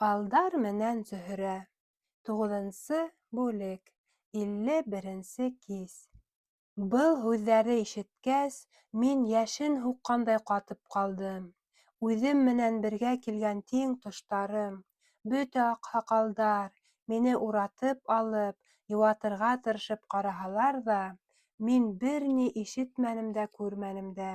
Алдар менән Зөһрә. 9-нчы бүлек. 51-нче кис. Был һүҙҙәрҙе ишеткәс, мин йәшен һуҡҡандай ҡатып ҡалдым. Үҙем менән бергә килгән тиң тоштарым, бөтә аҡһаҡалдар, мине уратып алып, йыуатырға тырышып ҡараһалар ҙа, мин бер ни ишетмәнем дә, күрмәнем дә.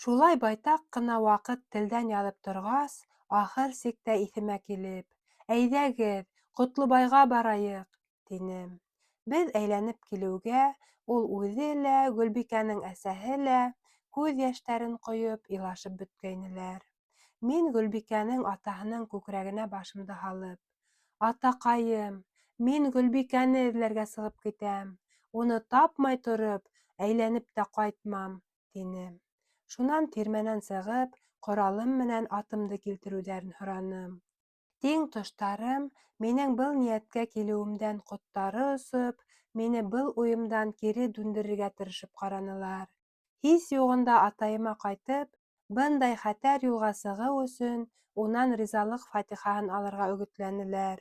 Шулай байтаҡ ҡына ваҡыт телдән яҙып торғас, ахыр сиктә иҫемә килеп: «Әйҙәгеҙ, Ҡотлобайға барайыҡ», тинем. Беҙ әйләнеп килеүгә, ул үҙе лә, Гөлбикәнең әсәһе лә күҙ йәштәрен ҡойоп илашып бөткәйнеләр. Мин Гөлбикәнең атаһының күкрәгенә башымды һалып: «Атаҡайым, мин Гөлбикәне эҙләргә сығып китәм. Уны тапмай тороп, әйләнеп тә ҡайтмам», тинем. Шунан тирмәнән сығып, ҡоралым менән атымды килтереүҙәрен һораным. Тиң тоштарым, минең был ниәткә килеүемдән ҡоттары осоп, мине был уйымдан кире дүндерергә тырышып ҡаранылар. Һис юғында атайыма ҡайтып, бындай хәтәр юлға сығыу өсөн унан ризалыҡ фатихаһын алырға өгөтләнеләр.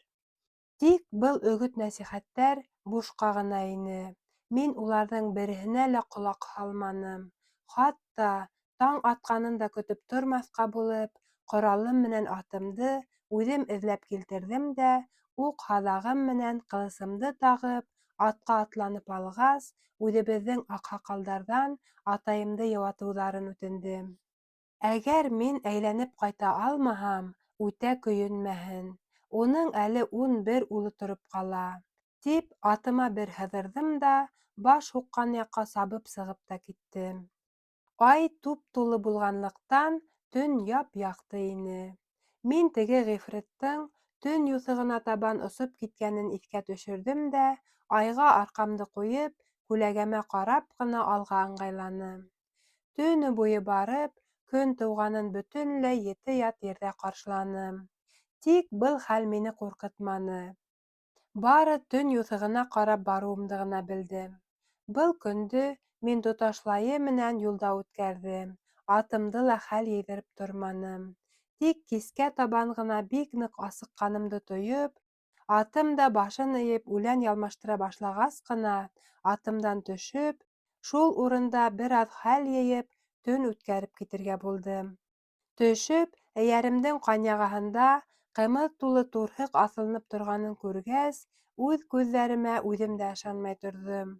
Тик был өгөт-нәсихәттәр бушҡа ғына ине. Мин уларҙың береһенә лә ҡолаҡ һалманым. Хатта таң атҡанын да көтөп тормаҫҡа булып, ҡоралым менән атымды үҙем эҙләп килтерҙем дә, уҡ һаҙағым менән ҡылысымды тағып, атҡа атланып алғас, үҙебеҙҙең аҡһаҡалдарҙан атайымды йыуатыуҙарын үтендем. Әгәр мин әйләнеп ҡайта алмаһам, үтә көйөнмәһен. Уның әле 11 улы тороп ҡала, тип атыма бер һыҙырҙым да, баш һуҡҡан яҡҡа сабып сығып та киттем. Ай туп-тулы булғанлыҡтан, төн яп-яҡты ине. Мин теге ғифриттең төн юҫығына табан осоп киткәнен иҫкә төшөрҙөм дә, айға арҡамды ҡуйып, күләгәмә ҡарап ҡына алға ыңғайланым. Төнө буйы барып, көн тыуғанын бөтөнләй ете ят ерҙә ҡаршыланым. Тик был хәл мине ҡурҡытманы. Бары төн юҫығына ҡарап барыуымды ғына белдем. Был көндө мин тоташлайы менән юлда үткәрҙем. Атымды ла хәл йыйҙырып торманым. Тик кискә табан ғына бик ныҡ асыҡҡанымды тойоп, атым да башын эйеп үлән ялмаштыра башлағас ҡына, атымдан төшөп, шул урында бер аҙ хәл йыйып, төн үткәреп китергә булдым. Төшөп, эйәремдең ҡанъяғаһында ҡымыҙ тулы турһыҡ аҫылынып торғанын күргәс, үҙ күҙҙәремә үҙем дә ышанмай торҙом.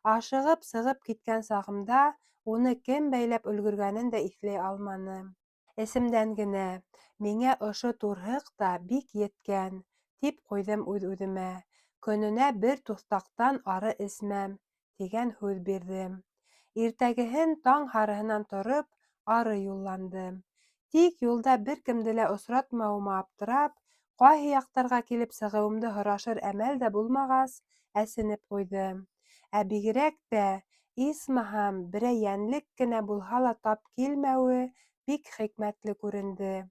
Ашығып сығып киткән сағымда уны кем бәйләп өлгөргәнен дә иҫләй алманым. Эсемдән генә: «Миңә ошо турһыҡ та бик еткән», тип ҡуйҙым үҙ-үҙемә. «Көнөнә бер туҫтаҡтан ары эсмәм», тигән һүҙ бирҙем. Иртәгеһен таң һарыһынан тороп, ары юлландым. Тик юлда бер кемде лә осратмауыма аптырап, ҡайһы яҡтарға килеп сығыуымды һорашыр әмәл дә булмағас, әсенеп ҡуйҙым. Ә бигерәк тә, исмаһам, берәй йәнлек кенә булһа ла тап килмәүе бик хикмәтле күренде.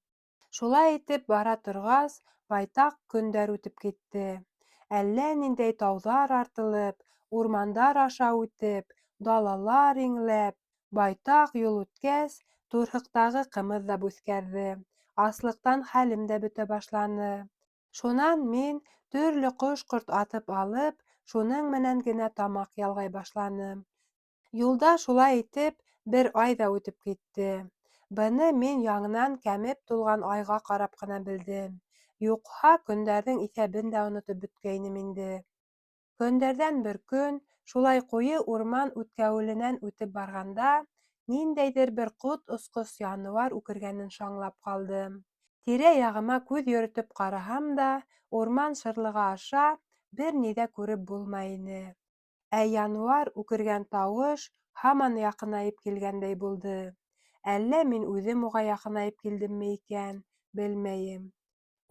Шулай итеп бара торғас, байтаҡ көндәр үтеп китте. Әллә ниндәй тауҙар артылып, урмандар аша үтеп, далалар иңләп, байтаҡ юл үткәс, турһыҡтағы ҡымыҙ ҙа бүҫкәрҙе. Аслыҡтан хәлем дә бөтә башланы. Шунан мин, төрлө ҡош-ҡорт атып алып, шуның менән генә тамаҡ ялғай башланым. Юлда шулай итеп бер ай ҙа үтеп китте. Быны мин яңынан кәмеп тулған айға ҡарап ҡына белдем. Юҡһа, көндәрҙең иҫәбен дә онотоп бөткәйнем инде. Көндәрҙән бер көн, шулай ҡуйы урман үткәүленән үтеп барғанда, ниндәйҙер бер ҡот осҡос януар үкергәнен шаңлап ҡалдым. Тирә-яғыма күҙ йөрөтөп ҡараһам да, урман шырлығы аша бер ни ҙә күреп булмай ине. Ә януар үкергән тауыш һаман яҡынайып килгәндәй булды. Әллә мин үҙем уға яҡынайып килдемме икән, белмәйем.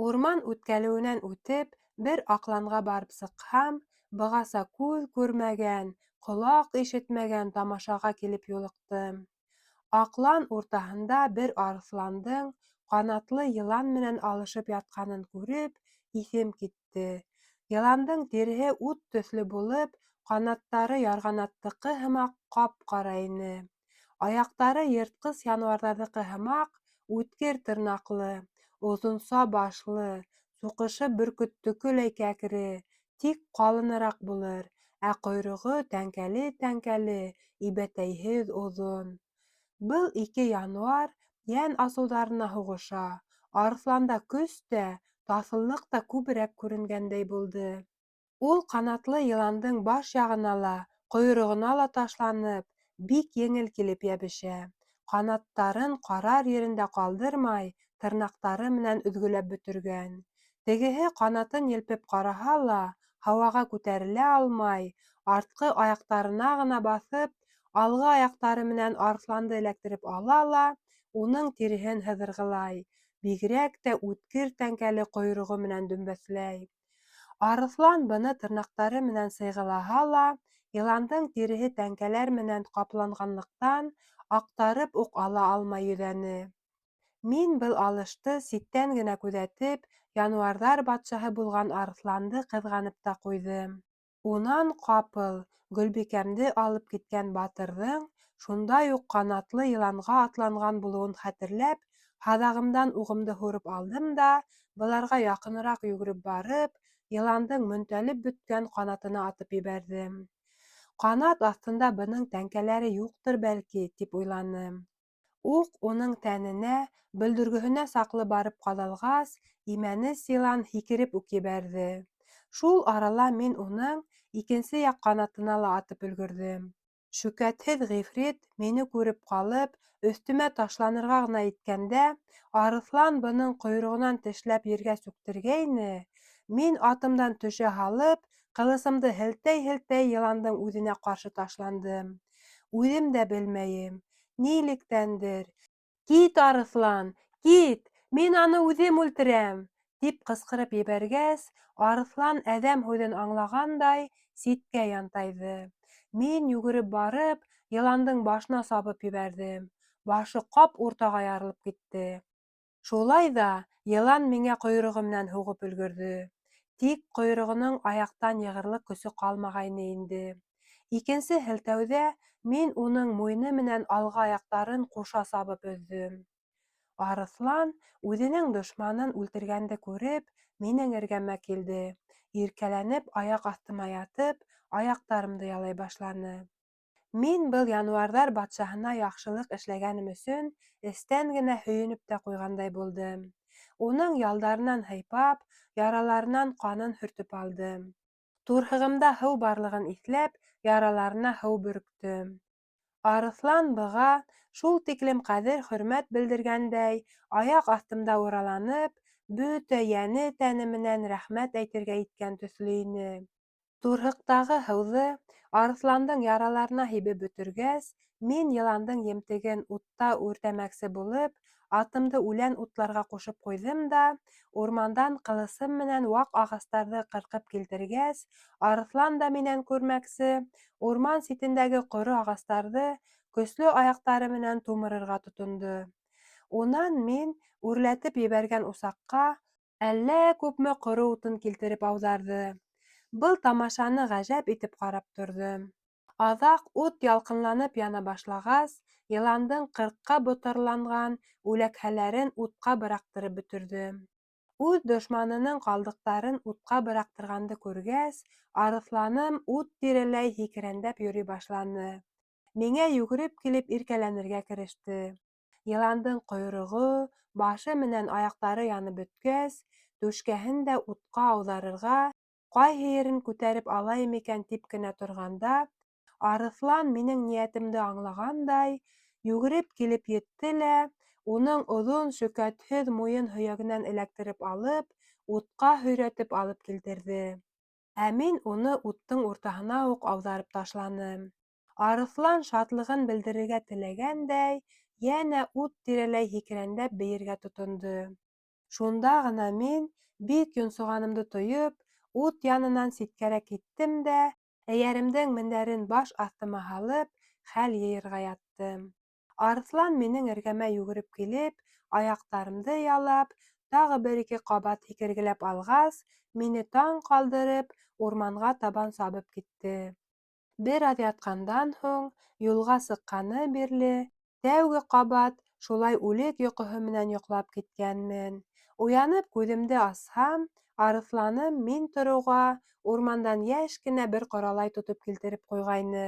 Урман үткәлеүенән үтеп, бер аҡланға барып сыҡһам, бығаса күҙ күрмәгән, ҡолаҡ ишетмәгән тамашаға килеп юлыҡтым. Аҡлан уртаһында бер арыҫландың ҡанатлы йылан менән алышып ятҡанын күреп, иҫем китте. Йыландың тиреһе ут төҫлө булып, ҡанаттары ярғанаттыҡы һымаҡ ҡап-ҡара ине. Аяҡтары йыртҡыс януарҙарҙыҡы һымаҡ үткер тырнаҡлы, оҙонса башлы, суҡышы бөркөттөкөләй кәкре, тик ҡалыныраҡ булыр, ә ҡойроғо тәңкәле-тәңкәле, ибәтәйһеҙ оҙон. Был ике януар йән асыуҙарына һуғыша. Арыҫланда көс тә, таҫыллыҡ та күберәк күренгәндәй булды. Ул ҡанатлы йыландың баш яғына ла, ҡойроғона ла ташланып, бик еңел килеп йәбешә. Ҡанаттарын ҡарар ерендә ҡалдырмай, тырнаҡтары менән өҙгөләп бөтөргән. Тегеһе ҡанатын елпеп ҡараһа ла, һауаға күтәрелә алмай, артҡы аяҡтарына ғына баҫып, алғы аяҡтары менән арыҫланды эләктереп ала ла, уның тиреһен һыҙырғылай, бигерәк тә үткер тәңкәле ҡойроғо менән дөмбәҫләй. Арыҫлан быны тырнаҡтары менән сыйғылаһа ла, йыландың тиреһе тәңкәләр менән ҡапланғанлыҡтан, аҡтарып уҡ ала алмай йөҙәне. Мин был алышты ситтән генә күҙәтеп, януарҙар батшаһы булған Арыҫланды ҡыҙғанып та ҡуйҙым. Унан ҡапыл Гөлбикәмде алып киткән батырҙың шундай уҡ ҡанатлы йыланға атланған булыуын хәтерләп, һаҙағымдан уғымды һурып алдым да, быларға яҡыныраҡ йүгереп барып, йыландың мөнтәлеп бөткән ҡанатына атып ебәрҙем. Ҡанат аҫтында бының тәңкәләре юҡтыр бәлки, тип уйланым. Уҡ уның тәненә, бөлдөргөһөнә саҡлы барып ҡаҙалғас, имәнес йылан һикереп үк ебәрҙе. Шул арала мин уның икенсе яҡ ҡанатына ла атып өлгөрҙөм. Шөкәтһеҙ ғифрит, мине күреп ҡалып, өҫтөмә ташланырға ғына иткәндә, Арыҫлан бының ҡойроғонан тешләп ергә сүктергәйне, мин атымдан төшә һалып, ҡылысымды һелтәй-һелтәй йыландың үҙенә ҡаршы ташландым. Үҙем дә белмәйем, нилектәндер, «Кит, Арыҫлан, кит! Мин аны үҙем үлтерәм!» тип ҡысҡырып ебәргәс, Арыҫлан әҙәм һүҙен аңлағандай, ситкә янтайҙы. Мин йүгереп барып, йыландың башына сабып ебәрҙем. Башы ҡап уртаға ярылып китте. Шулай ҙа йылан миңә ҡойроғо менән һуғып өлгөрҙө. Тик ҡойроғоноң аяҡтан йығырлык көсө ҡалмағайны инде. Икенсе һелтәүҙә мин уның муйыны менән алғы аяҡтарын ҡуша сабып өҙҙөм. Арыҫлан, үҙенең дошманын үлтергәнде күреп, минең эргәмә килде. Иркәләнеп аяҡ аҫтыма ятып, аяҡтарымды ялай башланы. Мин был януарҙар батшаһына яҡшылык эшләгәнем өсөн эстән генә һөйөнөп тә ҡуйғандай булдым. Уның ялдарынан һыйпап, яраларынан ҡанын һөртөп алдым. Турһығымда һыу барлығын иҫләп, яраларына һыу бөрктөм. Арыҫлан быға шул тиклем ҡәҙер-хөрмәт белдергәндәй, аяҡ аҫтымда ураланып, бөтә йәне-тәне менән рәхмәт әйтергә иткән төҫлө ине. Турһыҡтағы һыуҙы Арыҫландың яраларына һибеп бөтөргәс, мин йыландың емтеген утта үртәмәксе булып, атымды үлән утларға ҡушып ҡуйҙым да, урмандан ҡылысым менән ваҡ ағастарҙы ҡырҡып килтергәс, Арыҫлан да минән күрмәксе, урман ситендәге ҡоро ағастарҙы көслө аяҡтары менән тумырырға тотондо. Унан мин үрләтеп ебәргән усаҡҡа әллә күпме ҡоро утын килтереп ауҙарҙы. Был тамашаны ғәжәп итеп ҡарап торҙом. Аҙаҡ ут ялҡынланып яна башлағас, йыландың 40-ҡа ботарланған үләкһәләрен утҡа быраҡтырып бөтөрҙөм. Үҙ дошманының ҡалдыҡтарын утҡа быраҡтырғанды күргәс, Арыҫланым ут тирәләй һикерәндәп йөрөй башланы. Миңә йүгереп килеп иркәләнергә кереште. Йыландың ҡойроғо, башы менән аяҡтары янып бөткәс, түшкәһен дә утҡа ауҙарырға, ҡайһы ерен күтәреп алайым икән тип кенә торғанда, Арыҫлан минең ниәтемде аңлағандай, йүгереп килеп етте лә, уның оҙон шөкәтһеҙ муйын һөйәгенән эләктереп алып, утҡа һөйрәтеп алып килтерҙе. Ә мин уны уттың уртаһына уҡ ауҙарып ташланым. Арыҫлан шатлығын белдерергә теләгәндәй, йәнә ут тирәләй һикерәндәп бейергә тотондо. Шунда ғына мин, бик йонсоғанымды тойоп, ут янынан ситкәрәк киттем дә, эйәремдең мендәрен баш аҫтыма һалып, хәл йыйырға яттым. Арыҫлан минең эргәмә йүгереп килеп, аяҡтарымды ялап, тағы бер-ике ҡабат һикергеләп алғас, мине таң ҡалдырып, урманға табан сабып китте. Бер аҙ ятҡандан һуң, юлға сыҡҡаны бирле, тәүге ҡабат шулай үлек йоҡоһо менән йоҡлап киткәнмен. Уянып күҙемде асһам, Арыҫланым мин тороуға урмандан йәш кенә бер ҡоралай тотоп килтереп ҡуйғайны.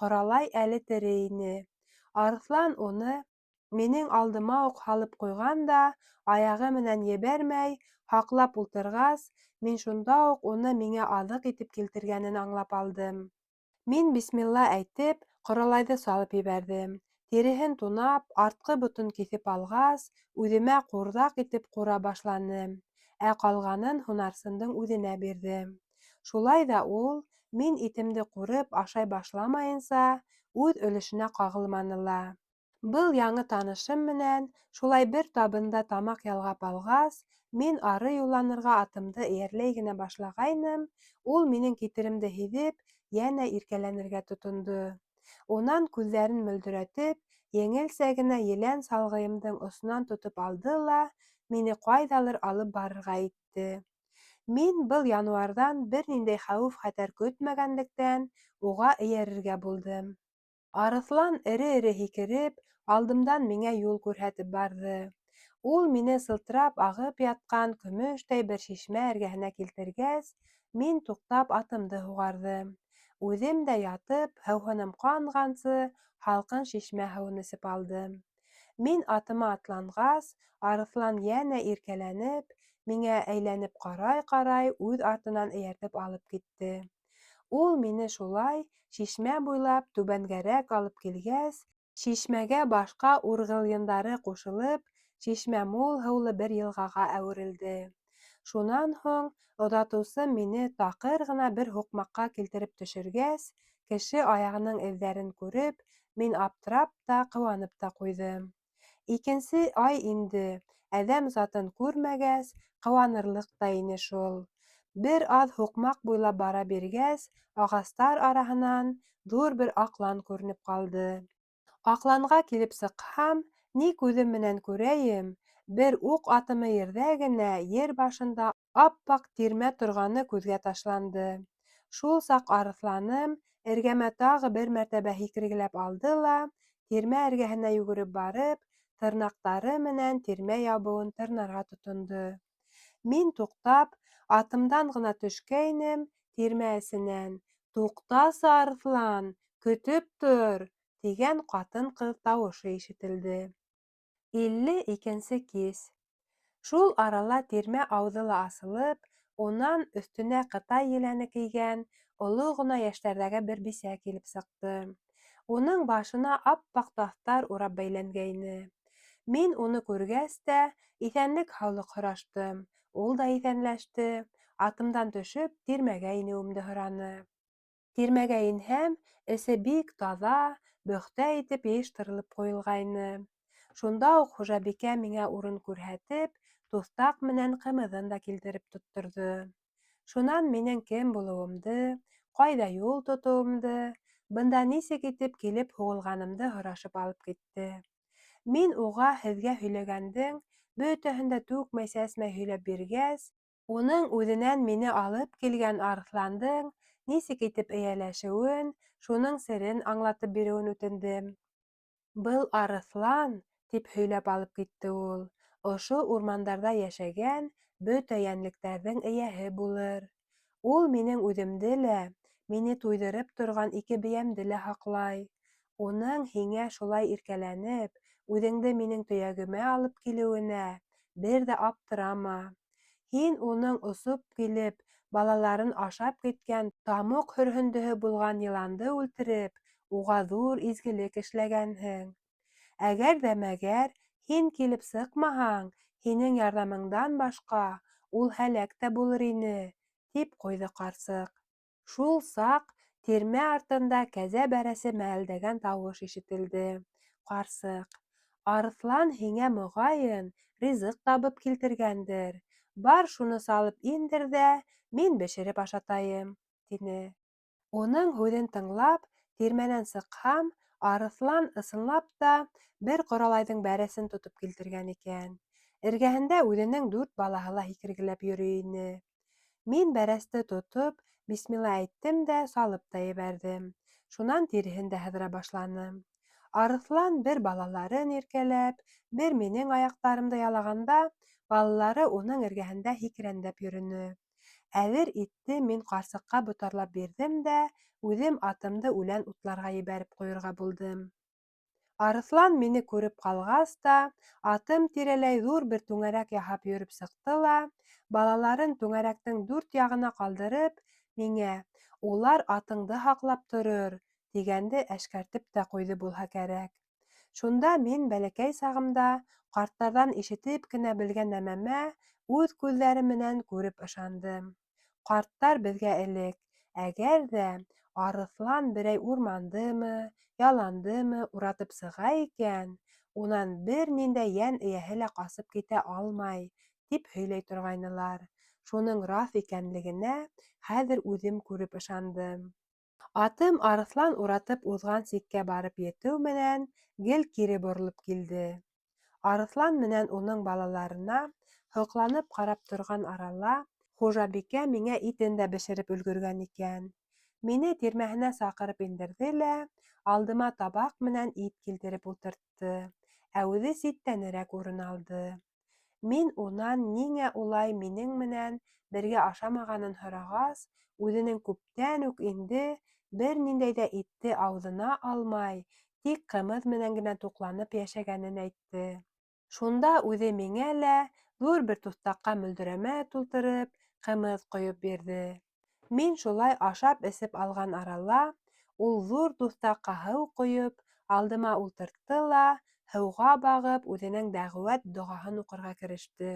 Ҡоралай әле тере ине. Арыҫлан уны минең алдыма уҡ һалып ҡуйған да, аяғы менән ебәрмәй, һаҡлап ултырғас, мин шунда уҡ уны миңә аҙыҡ итеп килтергәнен аңлап алдым. Мин бисмилла әйтеп, ҡоралайҙы салып ебәрҙем. Тиреһен тунап, артҡы ботон киҫеп алғас, үҙемә ҡурҙаҡ итеп ҡура башланым, ә ҡалғанын һунарсындың үҙенә бирҙем. Шулай ҙа ул, мин итемде ҡурып ашай башламайынса, үҙ өлөшөнә ҡағылманы ла. Был яңы танышым менән шулай бер табында тамаҡ ялғап алғас, мин ары юлланырға атымды эйәрләй генә башлағайным, ул минең китеремде һиҙеп, йәнә иркәләнергә тотондо. Унан күҙҙәрен мөлдөрәтеп, еңелсә генә елән салғыйымдың осонан тотоп алды ла мине ҡайҙалыр алып барырға итте. Мин был януарҙан бер ниндәй хәүеф-хәтәр көтмәгәнлектән, уға эйәрергә булдым. Арыҫлан эре-эре һикереп, алдымдан миңә юл күрһәтеп барҙы. Ул мине сылтырап ағып ятҡан көмөштәй бер шишмә эргәһенә килтергәс, мин туҡтап атымды һуғарҙым. Үҙем дә ятып, һыуһыным ҡанғансы, һалҡын шишмә һыуын эсеп алдым. Мин атыма атланғас, Арыҫлан йәнә иркәләнеп, миңә әйләнеп ҡарай-ҡарай үҙ артынан эйәртеп алып китте. Ул мине шулай шишмә буйлап түбәнгәрәк алып килгәс, шишмәгә башҡа урғылйындары ҡушылып, шишмә мул һыулы бер йылғаға әүерелде. Шунан һуң оҙатыусы мине таҡыр ғына бер һуҡмаҡҡа килтереп төшөргәс, кеше аяғының эҙҙәрен күреп, мин аптырап та, ҡыуанып та ҡуйҙым. Икенсе ай инде, әҙәм затын күрмәгәс, ҡыуанырлыҡ та ине шул. Бер аҙ һуҡмаҡ буйлап бара биргәс, ағастар араһынан ҙур бер аҡлан күренеп ҡалды. Аҡланға килеп сыҡһам, ни күҙем менән күрәйем, бер уҡ атымы ерҙә генә, ер башында ап-аҡ тирмә торғаны күҙгә ташланды. Шул саҡ Арыҫланым эргәмә тағы бер мәртәбә һикергеләп алды ла, тирмә эргәһенә йүгереп барып, тырнаҡтары менән тирмә ябыуын тырнарға тотондо. Мин туҡтап, атымдан ғына төшкәйнем, тирмә эсенән «Туҡтасы, Арыҫлан, көтөп тор!» тигән ҡатын-ҡыҙ тауышы ишетелде. 52-нсе кис. Шул арала тирмә ауыҙы ла асылып, унан өҫтөнә ҡытай еләне кейгән, оло ғына йәштәрҙәге бер бисә килеп сыҡты. Уның башына ап-аҡ таҫтар урап бәйләнгәйне. Мин уны күргәс тә иҫәнлек-һаулыҡ һораштым. Ул да иҫәнләште. Атымдан төшөп, тирмәгә инеүемде һораны. Тирмәгә инһәм, эсе бик таҙа, бөхтә итеп йыйыштырылып ҡуйылғайны. Шунда уҡ хужабикә миңә урын күрһәтеп, туҫтаҡ менән ҡымыҙын да килтереп тотторҙо. Шунан минең кем булыуымды, ҡайҙа юл тотоуымды, бында нисек итеп килеп һуғылғанымды һорашып алып китте. Мин уға һеҙгә һөйләгәндең бөтәһен дә түкмәй-сәсмәй һөйләп биргәс, уның үҙенән мине алып килгән Арыҫландың нисек итеп эйәләшеүен, шуның серен аңлатып биреүен үтендем. «Был Арыҫлан, — тип һөйләп алып китте ул, — ошо урмандарҙа йәшәгән бөтә йәнлектәрҙең эйәһе булыр. Ул минең үҙемде лә, мине туйҙырып торған ике бейәмде лә һаҡлай. Уның һиңә шулай иркәләнеп, үҙеңде минең төйәгемә алып килеүенә бер дә аптырама. Һин уның осоп килеп, балаларын ашап киткән тамуҡ һөрһөндөһө булған йыланды үлтереп, уға ҙур изгелек эшләгәнһең. Әгәр ҙә мәгәр һин килеп сыҡмаһаң, һинең ярҙамыңдан башҡа ул һәләк тә булыр ине, — тип ҡуйҙы ҡарсыҡ. Шул саҡ тирмә артында кәзә бәрәсе мәлдәгән тауыш ишетелде. Ҡарсыҡ: «Арыҫлан һиңә, моғайын, ризыҡ табып килтергәндер. Бар шуны салып индер ҙә, мин бешереп ашатайым», — тине. Уның һүҙен тыңлап, тирмәнән сыҡһам, Арыҫлан ысынлап та бер ҡоралайҙың бәрәсен тотоп килтергән икән. Эргәһендә үҙенең 4 балаһы ла һикергеләп йөрөй ине. Мин бәрәсте тотоп, бисмилла әйттем дә салып та ебәрҙем. Шунан тиреһен дә һыҙыра башланым. Арыҫлан бер балаларын иркәләп, бер минең аяҡтарымды ялағанда, Балалары уның эргәһендә һикрәндәп йөрөнө. Әҙер итте мин ҡарсыҡҡа ботарлап бирҙем дә, үҙем атымды үлән утларға ебәреп ҡуйырға булдым. Арыҫлан мине күреп ҡалғас та, атым тирәләй ҙур бер түңәрәк яһап йөрөп сыҡты ла, балаларын түңәрәктең дүрт яғына ҡалдырып, миңә «Улар атыңды һаҡлап торор» тигәнде әшкәртеп тә ҡуйҙы булһа кәрәк. Шунда мин бәләкәй сағымда ҡарттарҙан ишетеп кенә белгән нәмәмә үҙ күҙҙәрем менән күреп ышандым. Ҡарттар беҙгә элек, әгәр ҙә арыҫлан берәй урмандымы, яландымы уратып сыға икән, унан бер ниндәй йән эйәһе лә ҡасып китә алмай, тип һөйләй торғайнылар. Шуның раҫ икәнлегенә хәҙер үҙем күреп ышандым. Атым арыҫлан уратып уҙған сиккә барып етеү менән гел кире боролоп килде. Арыҫлан менән уның балаларына һоҡланып ҡарап торған арала хужабикә миңә итен дә бешереп өлгөргән икән. Мине тирмәһенә саҡырып индерҙе лә алдыма табаҡ менән ит килтереп ултыртты, ә үҙе ситтәнерәк урын алды. Мин унан ниңә улай минең менән бергә ашамағанын һорағас, үҙенең күптән үк инде бер ниндәй ҙә итте ауыҙына алмай, тик ҡымыҙ менән генә туҡланып йәшәгәнен әйтте. Шунда үҙе миңә лә ҙур бер туҫтаҡҡа мөлдөрәмә тултырып, ҡымыҙ ҡойоп бирҙе. Мин шулай ашап-эсеп алған арала, ул ҙур туҫтаҡҡа һыу ҡойоп, алдыма ултыртты ла, һыуға бағып, үҙенең дәғүәт доғаһын уҡырға кереште.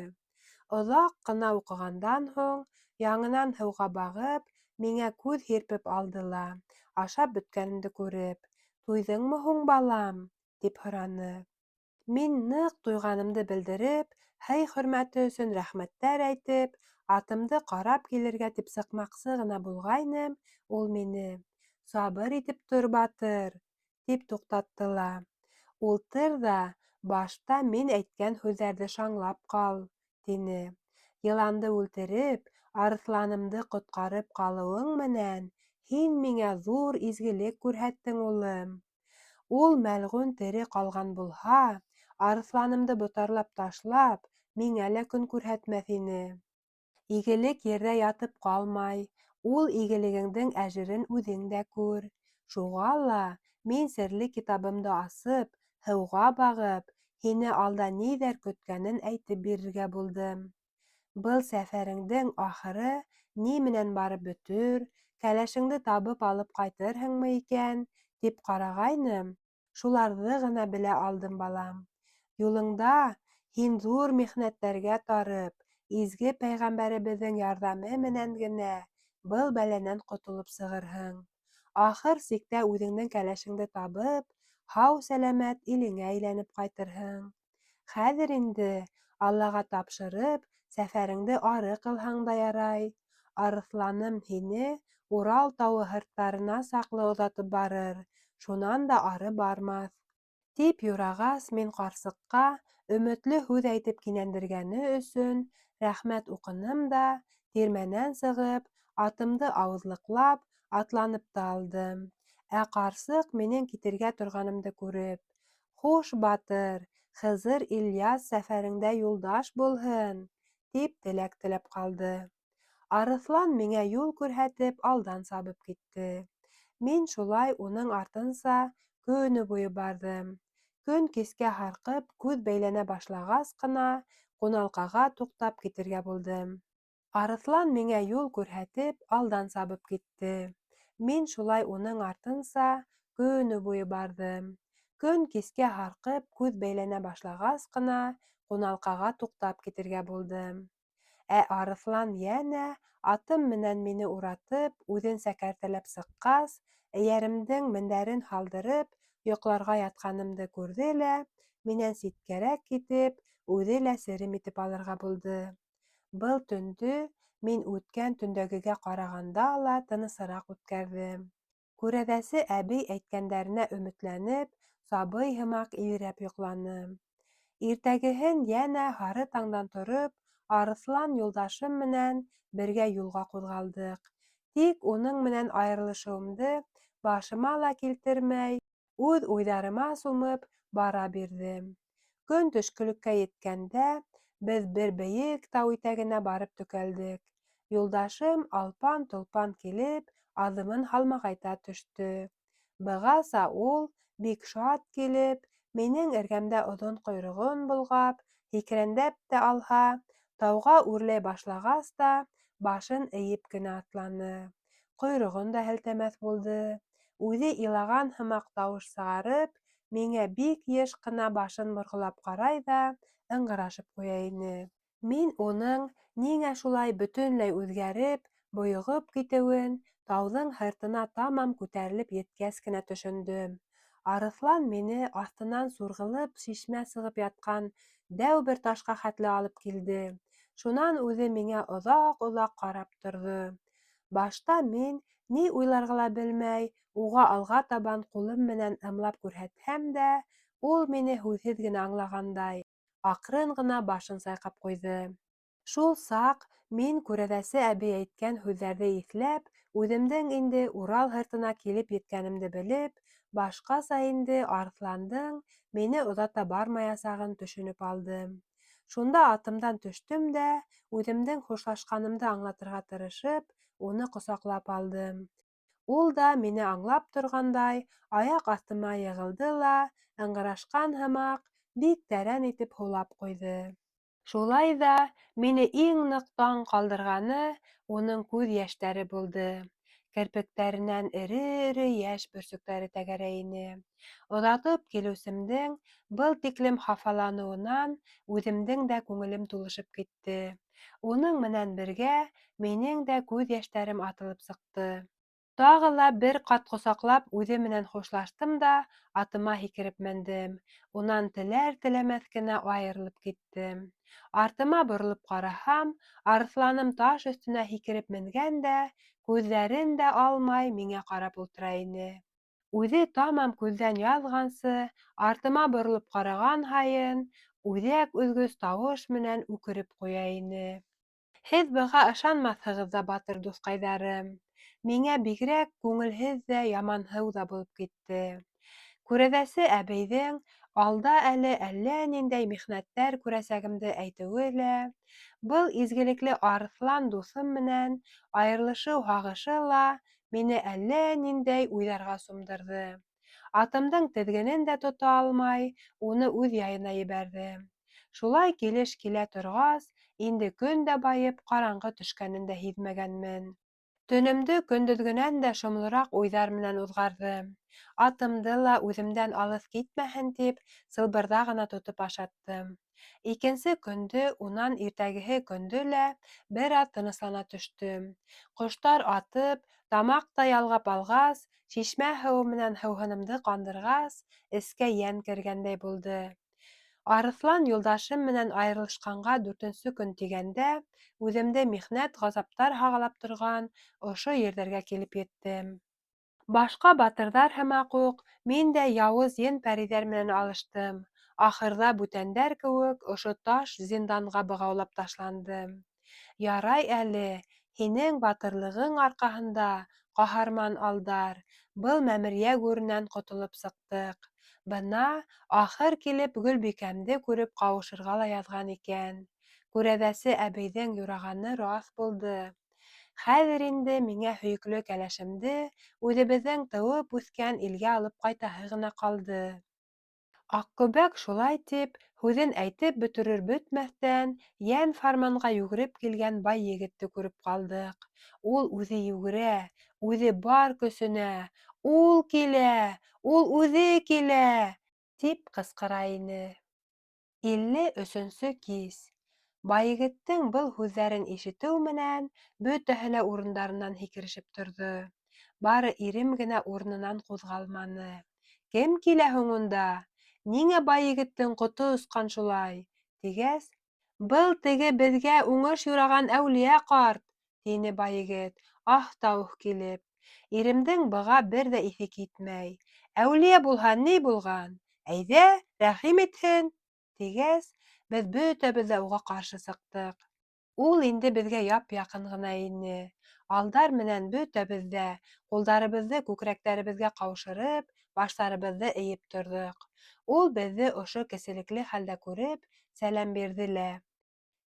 Оҙаҡ ҡына уҡығандан һуң, яңынан һыуға бағып, миңә күҙ һирпеп алды ла, ашап бөткәнемде күреп, «Туйҙыңмы һуң, балам?» тип һораны. Мин ныҡ туйғанымды белдереп, һый-хөрмәте өсөн рәхмәттәр әйтеп, атымды ҡарап килергә тип сыҡмаҡсы ғына булғайным, ул мине «Сабыр итеп тор, батыр» тип туҡтатты ла. «Ултыр ҙа башта мин әйткән һүҙҙәрҙе шаңлап ҡал», тине. «Йыланды үлтереп, арыҫланымды ҡотҡарып ҡалыуың менән һин миңә ҙур изгелек күрһәттең, улым. Ул мәлғүн тере ҡалған булһа, арыҫланымды ботарлап ташлап, миңә лә көн күрһәтмәҫ ине. Игелек ерҙә ятып ҡалмай, ул игелегеңдең әжерен үҙең дә күр. Шуға ла мин серле китабымды асып, һыуға бағып, һине алда ниҙәр көткәнен әйтеп бирергә булдым. Был сәфәреңдең ахыры ни менән барып бөтөр, кәләшеңде табып алып ҡайтырһыңмы икән, тип ҡарағайным, шуларҙы ғына белә алдым, балам. Юлыңда һин ҙур михнәттәргә тарып, изге пәйғәмбәребеҙҙең ярҙамы менән генә был бәләнән ҡотолоп сығырһың. Ахыр сиктә үҙеңдең кәләшеңде табып, һау-сәләмәт илеңә әйләнеп ҡайтырһың. Хәҙер инде, Аллаға тапшырып, сәфәреңде ары ҡылһаң да ярай. Арыҫланым һине Урал тауы һырттарына саҡлы оҙатып барыр, шунан да ары бармаҫ. Тип юрағас, мин ҡарсыҡҡа өмөтлө һүҙ әйтеп кинәндергәне өсөн рәхмәт уҡыным да, тирмәнән сығып, атымды ауыҙлыҡлап, атланып та алдым. Ә ҡарсыҡ минең китергә торғанымды күреп, «Хуш, батыр, Хызыр Ильяс сәфәреңдә юлдаш булһын», тип теләк теләп ҡалды. Арыҫлан миңә юл күрһәтеп алдан сабып китте. Мин шулай уның артынса көнө буйы барҙым. Көн кискә һарҡып, күҙ бәйләнә башлағас ҡына ҡуналҡаға туҡтап китергә булдым. Арыҫлан миңә юл күрһәтеп алдан сабып китте. Мин шулай уның артынса көнө буйы барҙым. Көн кискә һарҡып, күҙ бәйләнә башлағас ҡына ҡуналҡаға туҡтап китергә булдым. Ә арыҫлан йәнә атым менән мине уратып, үҙен сәкәртәләп сыҡҡас, эйәремдең мендәрен һалдырып, йоҡларға ятҡанымды күрҙе лә, минән ситкәрәк китеп, үҙе лә серем итеп алырға булды. Был төндө мин үткән төндәгегә ҡарағанда ла тынысыраҡ үткәрҙем. Күрәҙәсе әбей әйткәндәренә өмөтләнеп, сабый һымаҡ иҙрәп йоҡланым. Иртәгеһен йәнә һары таңдан тороп, Арыҫлан юлдашым менән бергә юлға ҡуҙғалдыҡ. Тик уның менән айырылышыуымды башыма ла килтермәй, үҙ уйҙарыма сумып бара бирҙем. Көн төшкөлөккә еткәндә беҙ бер бейек тау итәгенә барып төкәлдек. Юлдашым алпан-толпан килеп, аҙымын һалмағайта төштө. Бығаса ул, бик шат килеп, минең эргәмдә оҙон ҡойроғон болғап, һикрәндәп тә алһа, тауға үрләй башлағас та, башын эйеп кенә атланы. Ҡойроғон да һелтәмәҫ булды. Үҙе илаған һымаҡ тауыш сығарып, миңә бик йыш ҡына башын борғолап ҡарай ҙа ыңғырашып ҡуя ине. Мин уның ниңә шулай бөтөнләй үҙгәреп, бойоғоп китеүен тауҙың һыртына тамам күтәрелеп еткәс кенә төшөндөм. Арыҫлан мине аҫтынан сурғылып шишмә сығып ятҡан дәү бер ташҡа хәтле алып килде. Шунан үҙе миңә оҙаҡ-оҙаҡ ҡарап торҙо. Башта мин, ни уйларға ла белмәй, уға алға табан ҡулым менән ымлап күрһәтһәм дә, ул мине һүҙһеҙ генә аңлағандай, аҡрын ғына башын сайҡап ҡуйҙы. Шул саҡ мин күрәҙәсе әбей әйткән һүҙҙәрҙе иҫләп, үҙемдең инде Урал һыртына килеп еткәнемде белеп, башҡаса инде Арыҫландың мине оҙата бармаясағын төшөнөп алдым. Шунда атымдан төштөм дә, үҙемдең хушлашҡанымды аңлатырға тырышып, уны ҡосаҡлап алдым. Ул да, мине аңлап торғандай, аяҡ аҫтыма йығылды ла, ыңғырашҡан һымаҡ, бик тәрән итеп һулап ҡуйҙы. Шулай ҙа мине иң ныҡ таң ҡалдырғаны уның күҙ йәштәре булды. Керпектәренән эре-эре йәш бөрсөктәре тәгәрәй ине. Оҙатып килеүсемдең был тиклем хафаланыуынан үҙемдең дә күңелем тулышып китте. Уның менән бергә минең дә күҙ йәштәрем атылып сыҡты. Тағы ла бер ҡат ҡосаҡлап үҙе менән хушлаштым да атыма һикереп мендем. Унан теләр-теләмәҫ кенә айырылып киттем. Артыма боролоп ҡараһам, Арыҫланым таш өҫтөнә һикереп менгән дә, күҙҙәрен дә алмай миңә ҡарап ултыра ине. Үҙе тамам күҙҙән яҙғансы, артыма боролоп ҡараған һайын, үҙәк өҙгөс тауыш менән үкереп ҡуя ине. Һеҙ быға ышанмаҫһығыҙ ҙа, батыр дуҫҡайҙарым. Миңә бигерәк күңелһеҙ ҙә, яманһыу ҙа булып китте. Күрәҙәсе әбейҙең алда әллә ниндәй михнәттәр күрәсәгемде әйтеүе лә, был изгелекле Арыҫлан дуҫым менән айырылышыу һағышы ла мине әллә ниндәй уйҙарға сумдырҙы. Атымдың теҙгенен дә тота алмай, уны үҙ яйына ебәрҙем. Шулай килеш килә торғас, инде көн дә байып, ҡараңғы төшкәнен дә һиҙмәгәнмен. Төнөмдө көндөҙгөнән дә шомлораҡ уйҙар менән уҙғарҙым. Атымды ла үҙемдән алыҫ китмәһен тип, сылбырҙа ғына тотоп ашаттым. Икенсе көндө, унан иртәгеһе көндө лә бер аҙ тыныслана төштөм. Ҡоштар атып, тамаҡ та ялғап алғас, шишмә һыуы менән һыуһынымды ҡандырғас, эскә йән кергәндәй булды. Арыҫлан юлдашым менән айырылышҡанға 4-нсө көн тигәндә, үҙемде михнәт, ғазаптар һағалап торған ошо ерҙәргә килеп еттем. Башҡа батырҙар һымаҡ уҡ мин дә яуыз ен-пәрейҙәр менән алыштым. Ахырҙа бүтәндәр кеүек ошо таш зинданға бығаулап ташландым. Ярай әле, һинең батырлығың арҡаһында, ҡаһарман алдар, был мәмерйә гүренән ҡотолоп сыҡтыҡ. Бына, ахыр килеп Гөлбикәмде күреп ҡауышырға ла яҙған икән. Күрәҙәсе әбейҙең юрағаны раҫ булды. Хәҙер инде миңә һөйөклө кәләшемде үҙебеҙҙең тыуып үҫкән илгә алып ҡайтаһы ғына ҡалды. Аҡкүбәк шулай тип, һүҙен әйтеп бөтөрөр-бөтмәҫтән, йән-фарманға йүгереп килгән бай егетте күреп ҡалдыҡ. Ул үҙе йүгерә, үҙе бар көсөнә: «Ул килә! Ул үҙе килә!» тип ҡысҡыра ине. 53-нсө кис. Байегеттең был һүҙҙәрен ишетеү менән бөтәһе лә урындарынан һикерешеп торҙо. Бары ирем генә урынынан ҡуҙғалманы. «Кем килә һуң унда? Ниңә бай егеттең ҡото осҡан шулай?» тигәс, «Был теге беҙгә уңыш юраған әүлиә ҡарт», тине байегет, аһ та уһ килеп. Иремдең быға бер ҙә иҫе китмәй. «Әүлиә булһа ни булған? Әйҙә, рәхим итһен», тигәс, беҙ бөтәбеҙ ҙә уға ҡаршы сыҡтыҡ. Ул инде беҙгә яп-яҡын ғына ине. Алдар менән бөтәбеҙ ҙә, ҡулдарыбыҙҙы күкрәктәребеҙгә ҡаушырып, баштарыбыҙҙы эйеп торҙоҡ. Ул беҙҙе ошо кеселекле хәлдә күреп, сәләм бирҙе лә: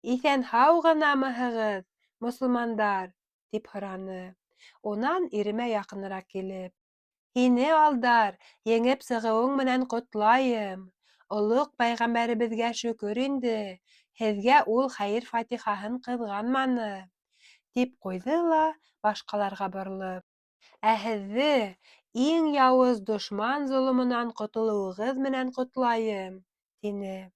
Иҫән һау ғынамыһығыҙ, мосолмандар? Тип һораны. Унан иремә яҡыныраҡ килеп: Һине, Алдар, еңеп сығыуың менән ҡотлайым. Олоҡ пәйғәмбәребеҙгә шөкөр инде, һеҙгә ул хәйер-фатихаһын ҡыҙғанманы, тип ҡуйҙы ла башҡаларға боролоп: Ә һеҙҙе иң яуыз дошман золомонан ҡотолоуығыҙ менән ҡотлайым, тине.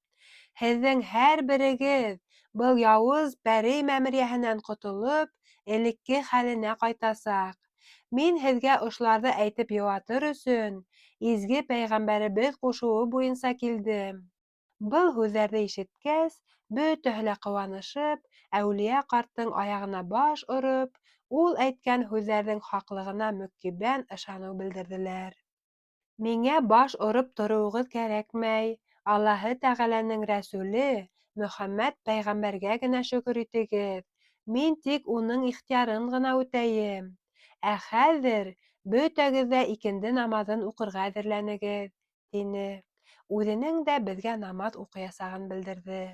Һеҙҙең һәр берегеҙ был яуыз пәрей мәмерйәһенән ҡотолоп, элекке хәленә ҡайтасаҡ. Мин һеҙгә ошоларҙы әйтеп йыуатыр өсөн изге пәйғәмбәребеҙ ҡушыуы буйынса килдем. Был һүҙҙәрҙе ишеткәс, бөтәһе лә ҡыуанышып, Әүлиә ҡарттың аяғына баш ороп, ул әйткән һүҙҙәрҙең хаҡлығына мөкиббән ышаныу белдерҙеләр. Миңә баш ороп тороуығыҙ кәрәкмәй. Аллаһы Тәғәләнең Рәсүле Мөхәммәт пәйғәмбәргә генә шөкөр итегеҙ. Мин тик уның ихтыярын ғына үтәйем. Ә хәҙер бөтәгеҙ ҙә икенде намаҙын уҡырға әҙерләнегеҙ, тине. Үҙенең дә беҙгә намаҙ уҡыясағын белдерҙе.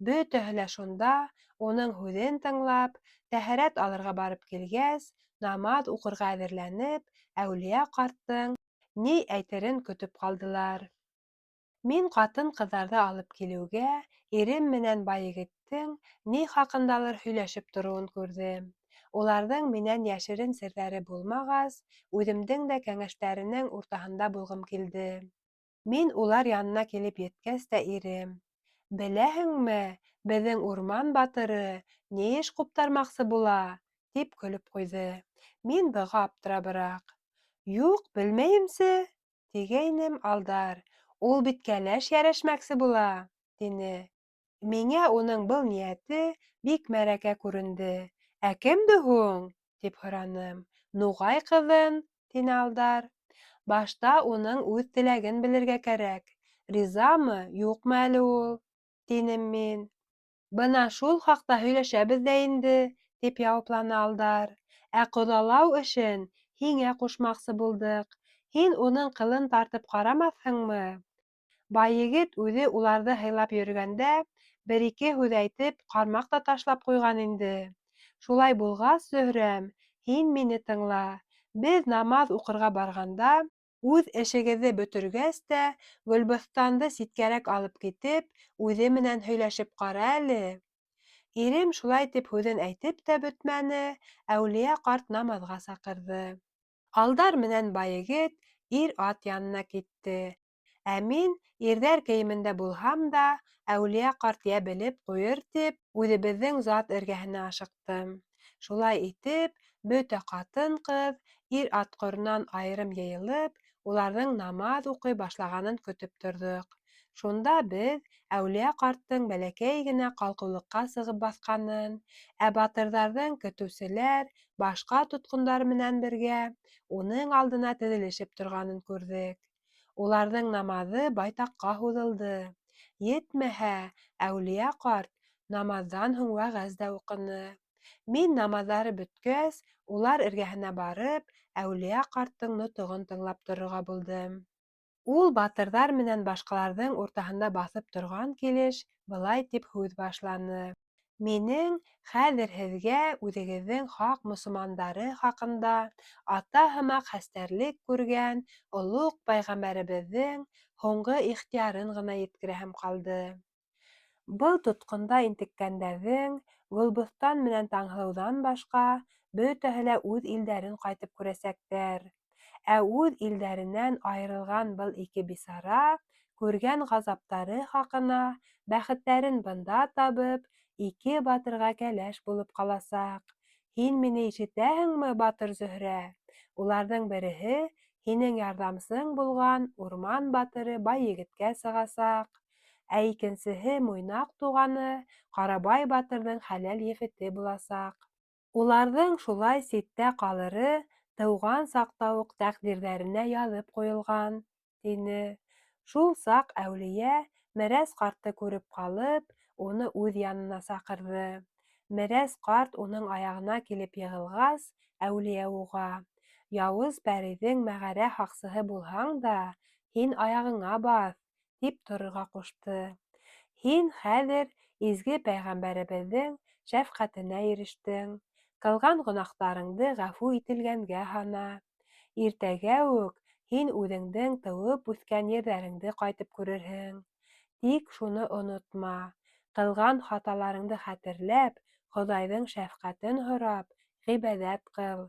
Бөтәһе лә шунда, уның һүҙен тыңлап, тәһәрәт алырға барып килгәс, намаҙ уҡырға әҙерләнеп, Әүлиә ҡарттың ни әйтерен көтөп ҡалдылар. Мин ҡатын-ҡыҙҙарҙы алып килеүгә, ирем менән Байегеттең ни хаҡындалыр һөйләшеп тороуын күрҙем. Уларҙың минән йәшерен серҙәре булмағас, үҙемдең дә кәңәштәренең уртаһында булғым килде. Мин улар янына килеп еткәс тә ирем: «Беләһеңме, беҙҙең Урман батыры ни эш ҡуптармаҡсы була?» тип көлөп ҡуйҙы. Мин быға аптырабыраҡ: «Юҡ, белмәйемсе», тигәйнем, Алдар: «Ул бит кәләш йәшермәксе була», тине. Миңә уның был ниәте бик мәрәкә күренде. «Ә кемде һуң?» тип һораным. «Нуғай ҡыҙын», тине Алдар. «Башта уның үҙ теләген белергә кәрәк. Ризамы, юҡмы әле ул?» тинем мин. «Бына шул хаҡта һөйләшәбеҙ ҙә инде», тип яуапланы Алдар. «Ә ҡоҙалау эшен һиңә ҡушмаҡсы булдыҡ. Һин уның ҡылын тартып ҡарамаҫһыңмы?» Байегет үҙе уларҙы һыйлап йөрөгәндә, бер-ике һүҙ әйтеп, ҡармаҡ та ташлап ҡуйған инде. Шулай булғас, Зөһрәм, һин мине тыңла. Беҙ намаҙ уҡырға барғанда, үҙ эшегеҙҙе бөтөргәс тә, Гөлбөҫтанды ситкәрәк алып китеп, үҙе менән һөйләшеп ҡара әле. Ирем шулай тип һүҙен әйтеп тә бөтмәне, Әүлиә ҡарт намаҙға саҡырҙы. Алдар менән Байегет ир-ат янына китте. Ә мин, ирҙәр кейемендә булһам да, Әүлиә ҡарт йә белеп ҡуйыр тип, үҙебеҙҙең зат эргәһенә ашыҡтым. Шулай итеп, бөтә ҡатын-ҡыҙ ир-ат ҡоронан айырым йыйылып, уларҙың намаҙ уҡый башлағанын көтөп торҙоҡ. Шунда беҙ Әүлиә ҡарттың бәләкәй генә ҡалҡыулыҡҡа сығып баҫҡанын, ә батырҙарҙың көтөүселәр, башҡа тотҡондар менән бергә уның алдына теҙелешеп торғанын күрҙек. Уларҙың намаҙы байтаҡҡа һуҙылды. Етмәһә, Әүлиә ҡарт намаҙҙан һуң вәғәз дә уҡыны. Мин намаҙҙары бөткәс, улар эргәһенә барып, Әүлиә ҡарттың нотоғон тыңлап торорға булдым. Ул батырҙар менән башҡаларҙың уртаһында баҫып торған килеш, былай тип һүҙ башланы: «Минең хәҙер һеҙгә үҙегеҙҙең хаҡ мосолмандары хаҡында ата һымаҡ хәстәрлек күргән олоҡ пәйғәмбәребеҙҙең һуңғы ихтыярын ғына еткерәһем ҡалды. Был тотҡонда интеккәндәрҙең Гөлбөҫтан менән Таңһылыуҙан башҡа бөтәһе лә үҙ илдәрен ҡайтып күрәсәктәр. Ә үҙ илдәренән айырылған был ике бисара күргән ғазаптары хаҡына бәхеттәрен бында табып, ике батырға кәләш булып ҡаласаҡ. Һин мине ишетәһеңме, Батыр Зөһрә? Уларҙың береһе һинең ярҙамсың булған Урман батыры Байегеткә сығасаҡ, ә икенсеһе Муйнаҡ туғаны Ҡарабай батырҙың хәләл ефете буласаҡ. Уларҙың шулай ситтә ҡалыры тыуған саҡта уҡ тәҡдирҙәренә яҙып ҡуйылған, тине. Шул саҡ Әүлиә, Мерәс ҡартты күреп ҡалып, уны үҙ янына саҡырҙы. Мерәс ҡарт уның аяғына килеп йығылғас, Әүлиә уға: «Яуыз пәрейҙең мәғәрә һаҡсыһы булһаң да, һин аяғыңа баҫ», тип торорға ҡушты. «Һин хәҙер изге пәйғәмбәребеҙҙең шәфҡәтенә ирештең, ҡылған гонаһтарыңды ғәфү ителгәнгә һана. Иртәгә үк һин үҙеңдең тыуып үҫкән ерҙәреңде ҡайтып күрерһең. Тик шуны онотма, ҡылған хаталарыңды хәтерләп, Хоҙайҙың шәфҡәтен һорап, ғибәҙәт ҡыл.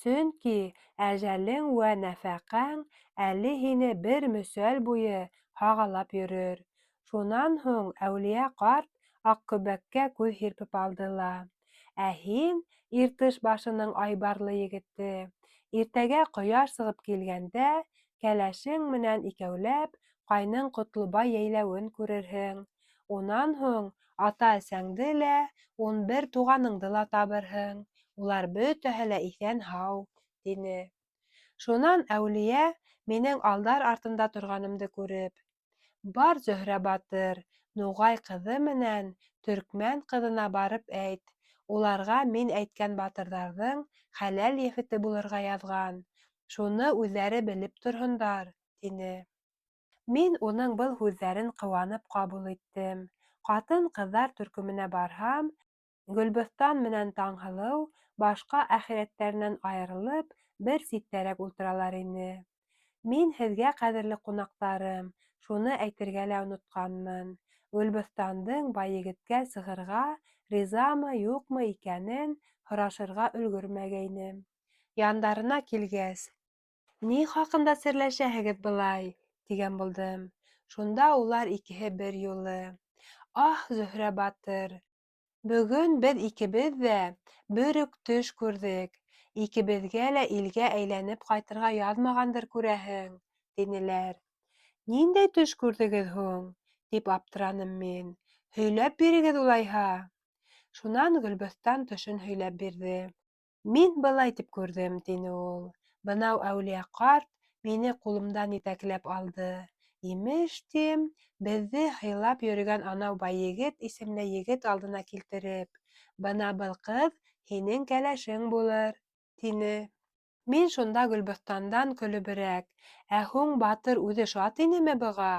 Сөнки әжәлең вә нәфәҡәң әле һине бер мөсәл буйы һағалап йөрөр. Шунан һуң Әүлиә ҡарт Аҡкүбәккә күҙ һирпеп алды ла: «Ә һин, Иртеш башының айбарлы егете, иртәгә ҡояш сығып килгәндә, кәләшең менән икәүләп ҡайның Ҡотлобай йәйләүен күрерһең. Унан һуң ата-әсәңде лә, 11 туғаныңды ла табырһың. Улар бөтәһе лә иҫән-һау», — тине. Шунан Әүлиә, минең алдар артында торғанымды күреп: «Бар, Зөһрә батыр, Нуғай ҡыҙы менән Төркмән ҡыҙына барып әйт, уларға мин әйткән батырҙарҙың хәләл ефете булырға яҙған. Шуны үҙҙәре белеп торһондар», — тине. Мин уның был һүҙҙәрен ҡыуанып ҡабул иттем. Ҡатын-ҡыҙҙар төркөмөнә барһам, Гөлбөҫтан менән Таңһылыу башҡа әхирәттәренән айырылып бер ситтәрәк ултыралар ине. Мин һеҙгә, ҡәҙерле ҡунаҡтарым, шуны әйтергә лә онотҡанмын. Гөлбөҫтандың бай егеткә сығырға ризамы, юҡмы икәнен һорашырға өлгөрмәгәйнем. Яндарына килгәс: «Ни хаҡында серләшәһегеҙ былай?» тигән булдым. Шунда улар икеһе бер юлы: «Ах, Зөһрә батыр, бөгөн беҙ икебеҙ ҙә бер үк төш күрҙек. Икебеҙгә лә илгә әйләнеп ҡайтырға яҙмағандыр, күрәһең», — тинеләр. «Ниндәй төш күрҙегеҙ һуң?» — тип аптыраным мин. «Һөйләп бирегеҙ улайһа». Шунан Гөлбөҫтан төшөн һөйләп бирҙе. «Мин былай тип күрҙем», — тине ул. «Бынау Әүлиә ҡарт мине ҡулымдан етәкләп алды. Имеш, тим, беҙҙе һыйлап йөрөгән анау бай егет исемле егет алдына килтереп: «Бына был ҡыҙ һинең кәләшең булыр», — тине. Мин шунда Гөлбөҫтандан көлөбөрәк: «Ә һуң батыр үҙе шат инеме быға?»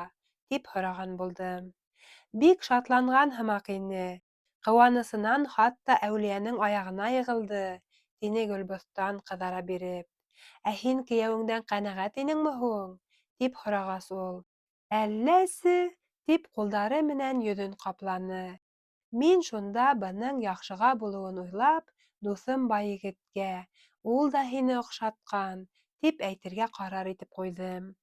тип һораған булдым. Бик шатланған һымаҡ ине, ҡыуанысынан хатта Әүлиәнең аяғына йығылды, — тине Гөлбөҫтан ҡыҙара биреп. «Ә һин кейәүеңдән ҡәнәғәт инеңме һуң?» тип һорағас ул: «Әлләсе», тип ҡулдары менән йөҙөн ҡапланы. Мин шунда бының яҡшыға булыуын уйлап, дуҫым бай егеткә: «Ул да һине оҡшатҡан», тип әйтергә ҡарар итеп ҡуйҙым.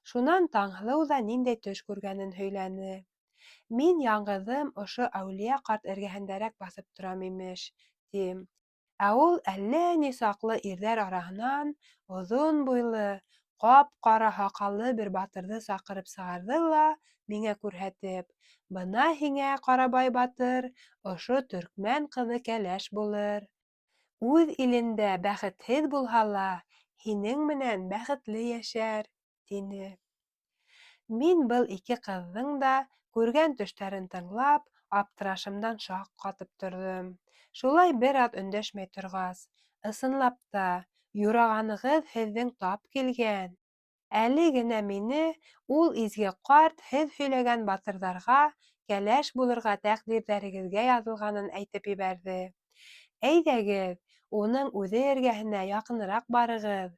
Шунан Таңһылыу ҙа ниндәй төш күргәнен һөйләне. Мин яңғыҙым ошо Әүлиә ҡарт эргәһендәрәк баҫып торам, имеш, тим. Ә ул әллә ни саҡлы ирҙәр араһынан оҙон буйлы, ҡап-ҡара һаҡаллы бер батырҙы саҡырып сығарҙы ла миңә күрһәтеп: «Бына һиңә, Ҡарабай батыр, ошо Төркмән ҡыҙы кәләш булыр. Үҙ илендә бәхетһеҙ булһа ла, һинең менән бәхетле йәшәр», — тине. Мин был ике ҡыҙҙың да күргән төштәрен тыңлап, аптырашымдан шаҡ ҡатып торҙом. Шулай бер аҙ өндәшмәй торғас: «Ысынлап та, юрағанығыҙ һеҙҙең тап килгән. Әле генә мине ул изге ҡарт һеҙ һөйләгән батырҙарға кәләш булырға тәҡдирҙәрегеҙгә яҙылғанын әйтеп ебәрҙе. Әйҙәгеҙ, уның үҙе эргәһенә яҡыныраҡ барығыҙ.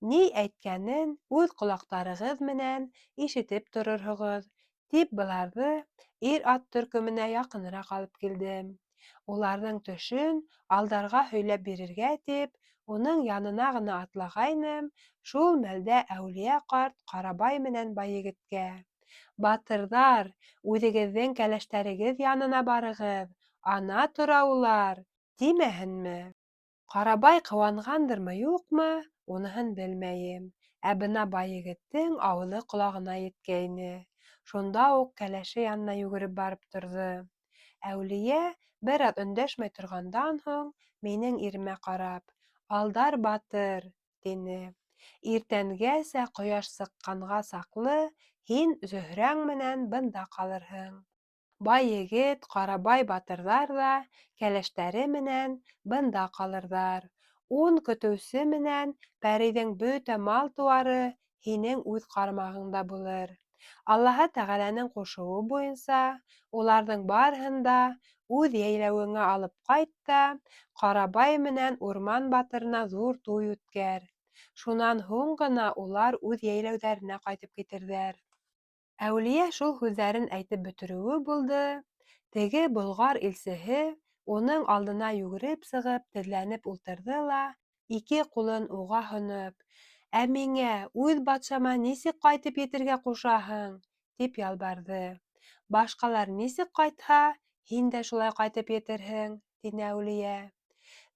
Ни әйткәнен үҙ ҡолаҡтарығыҙ менән ишетеп торорһоғоҙ», тип быларҙы ир-ат төркөмөнә яҡыныраҡ алып килдем. Уларҙың төшөн алдарға һөйләп бирергә тип, уның янына ғына атлағайным, шул мәлдә Әүлиә ҡарт Ҡарабай менән бай егеткә: «Батырҙар, үҙегеҙҙең кәләштәрегеҙ янына барығыҙ, ана тора улар», тимәһенме. Ҡарабай ҡыуанғандырмы, юҡмы, уныһын белмәйем. Ә бына бай егеттең ауыҙы ҡолағына еткәйне. Шунда уҡ кәләше янына йүгереп барып торҙо. Әүлиә бер аҙ өндәшмәй торғандан һуң, минең иремә ҡарап: «Алдар батыр», — тине. «Иртәнгәсә ҡояш сыҡҡанға саҡлы һин Зөһрәң менән бында ҡалырһың. Бай егет, Ҡарабай батырҙар ҙа кәләштәре менән бында ҡалырҙар. 10 көтөүсе менән пәрейҙең бөтә мал-тыуары һинең үҙ ҡарамағыңда булыр. Аллаһы Тәғәләнең ҡушыуы буйынса, уларҙың барыһын да үҙ йәйләүеңә алып ҡайт та, Ҡарабай менән Урман батырына ҙур туй үткәр. Шунан һуң ғына улар үҙ йәйләүҙәренә ҡайтып китерҙәр. Әүлиә шул һүҙҙәрен әйтеп бөтөрөүе булды, теге Болғар илсеһе уның алдына йүгереп сығып теҙләнеп ултырҙы ла, ике ҡулын уға һоноп: «Ә миңә, үҙ батшама нисек ҡайтып етергә ҡушаһың?» тип ялбарҙы. «Башҡалар нисек ҡайтһа, һин дә шулай ҡайтып етерһең», тине Әүлиә.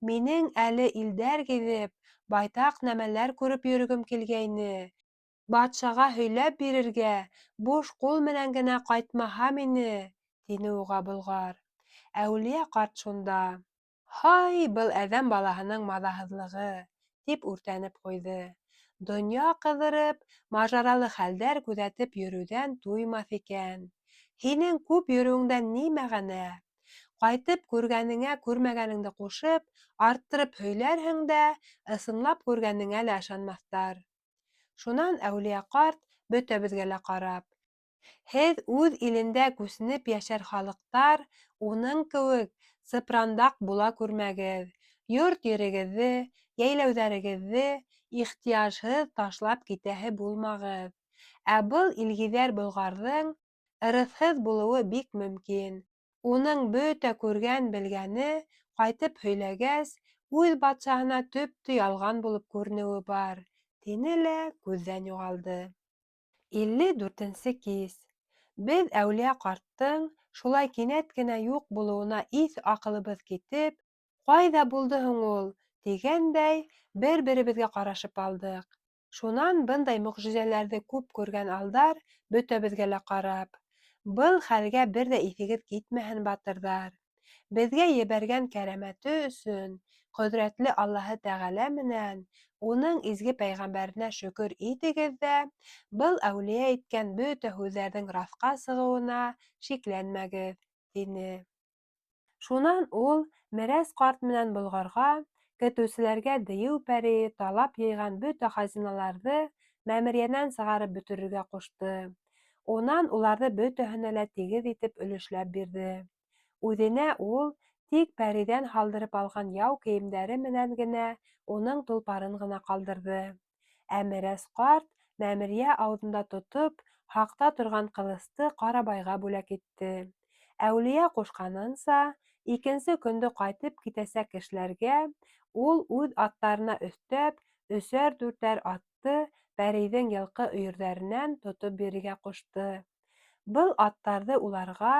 «Минең әле илдәр гиҙеп, байтаҡ нәмәләр күреп йөрөгөм килгәйне. Батшаға һөйләп бирергә, буш ҡул менән генә ҡайтмаһам ине», тине уға Болғар. Әүлиә ҡарт шунда: «Һай, был әҙәм балаһының маҙаһыҙлығы», тип үртәнеп ҡуйҙы. «Донъя ҡыҙырып, мажаралы хәлдәр күҙәтеп йөрөүҙән туймаҫ икән. Һинең күп йөрөүеңдән ни мәғәнә? Ҡайтып күргәнеңә күрмәгәнеңде ҡушып, арттырып һөйләрһең дә, ысынлап күргәнеңә лә ышанмаҫтар». Шунан Әүлиә ҡарт бөтәбеҙгә лә ҡарап: «Һеҙ үҙ илендә күсенеп йәшәр халыҡтар уның кеүек сыпрандаҡ була күрмәгеҙ. Йорт-ерегеҙҙе, йәйләүҙәрегеҙҙе ихтыяжһыҙ ташлап китәһе булмағыҙ. Ә был илгиҙәр Болғарҙың ырыҫһыҙ булыуы бик мөмкин. Уның бөтә күргән-белгәне ҡайтып һөйләгәс, үҙ батшаһына төптө ялған булып күренеүе бар», тине лә күҙҙән юғалды. 54-нсе кис. Беҙ Әүлиә ҡарттың шулай кинәт кенә юҡ булыуына иҫ-аҡылыбыҙ китеп, «Ҡайҙа булды һуң ул?» тигәндәй, бер-беребеҙгә ҡарашып алдыҡ. Шунан бындай мөғжизәләрҙе күп күргән алдар бөтәбеҙгә лә ҡарап: «Был хәлгә бер ҙә иҫегеҙ китмәһен, батырҙар. Беҙгә ебәргән кәрәмәте өсөн ҡөҙрәтле Аллаһы Тәғәлә менән уның изге пәйғәмбәренә шөкөр итегеҙ ҙә был Әүлиә әйткән бөтә һүҙҙәрҙең раҫҡа сығыуына шикләнмәгеҙ», тине. Шунан ул Мерәс ҡарт менән Болғарға көтөүселәргә дейеү пәрейе талап йыйған бөтә хазиналарҙы мәмерйәнән сығарып бөтөрөргә ҡушты. Унан уларҙы бөтәһенә лә тигеҙ итеп өлөшләп бирҙе. Үҙенә ул тик пәрейҙән һалдырып алған яу кейемдәре менән генә уның толпарын ғына ҡалдырҙы. Ә Мерәс ҡарт мәмерйә ауыҙында тотоп һаҡта торған ҡылысты Ҡарабайға бүләк итте. Әүлиә ҡушҡанынса, икенсе көндө ҡайтып китәсәк кешеләргә ул үҙ аттарына өҫтәп 3-4 атты пәрейҙең йылҡы өйөрҙәренән тотоп бирергә ҡушты. Был аттарҙы уларға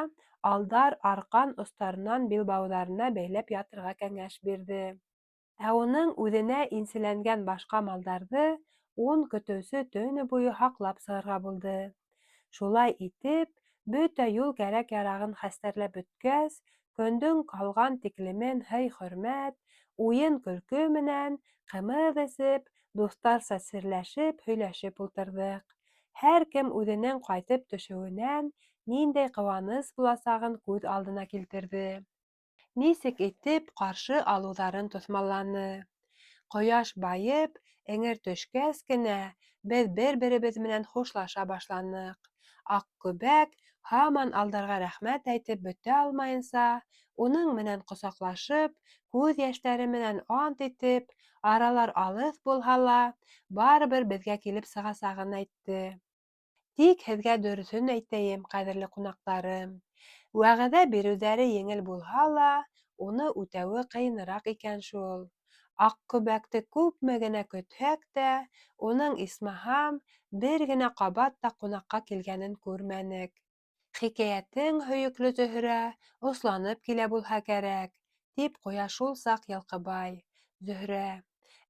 алдар арҡан остарынан билбауҙарына бәйләп ятырға кәңәш бирҙе. Ә уның үҙенә инселәнгән башҡа малдарҙы 10 көтөүсе төнө буйы һаҡлап сығырға булды. Шулай итеп, бөтә юл кәрәк-ярағын хәстәрләп бөткәс, көндөң ҡалған тиклемен һый-хөрмәт, уйын-көлкө менән ҡымыҙ эсеп, дуҫтарса серләшеп, һөйләшеп ултырҙыҡ. Һәр кем үҙенең ҡайтып төшөүенән ниндәй ҡыуаныс буласағын күҙ алдына килтерҙе. Нисек итеп ҡаршы алыуҙарын тоҫмалланы. Ҡояш байып, эңер төшкәс кенә беҙ бер-беребеҙ менән хушлаша башланыҡ. Аҡкүбәк һаман алдарға рәхмәт әйтеп бөтә алмайынса, уның менән ҡосаҡлашып, күҙ йәштәре менән ант итеп, аралар алыҫ булһа ла, барыбер беҙгә килеп сығасағын әйтте. Тик һеҙгә дөрөҫөн әйтәйем, ҡәҙерле ҡунаҡтарым, вәғәҙә биреүҙәре еңел булһа ла, уны үтәүе ҡыйыныраҡ икән шул. Аҡкүбәкте күпме генә көтһәк тә, уның исмаһам, бер генә ҡабат та ҡунаҡҡа килгәнен күрмәнек. «Хикәйәтең, һөйөклө Зөһрә, осланып килә булһа кәрәк», тип ҡуя шул саҡ Йылҡыбай. Зөһрә: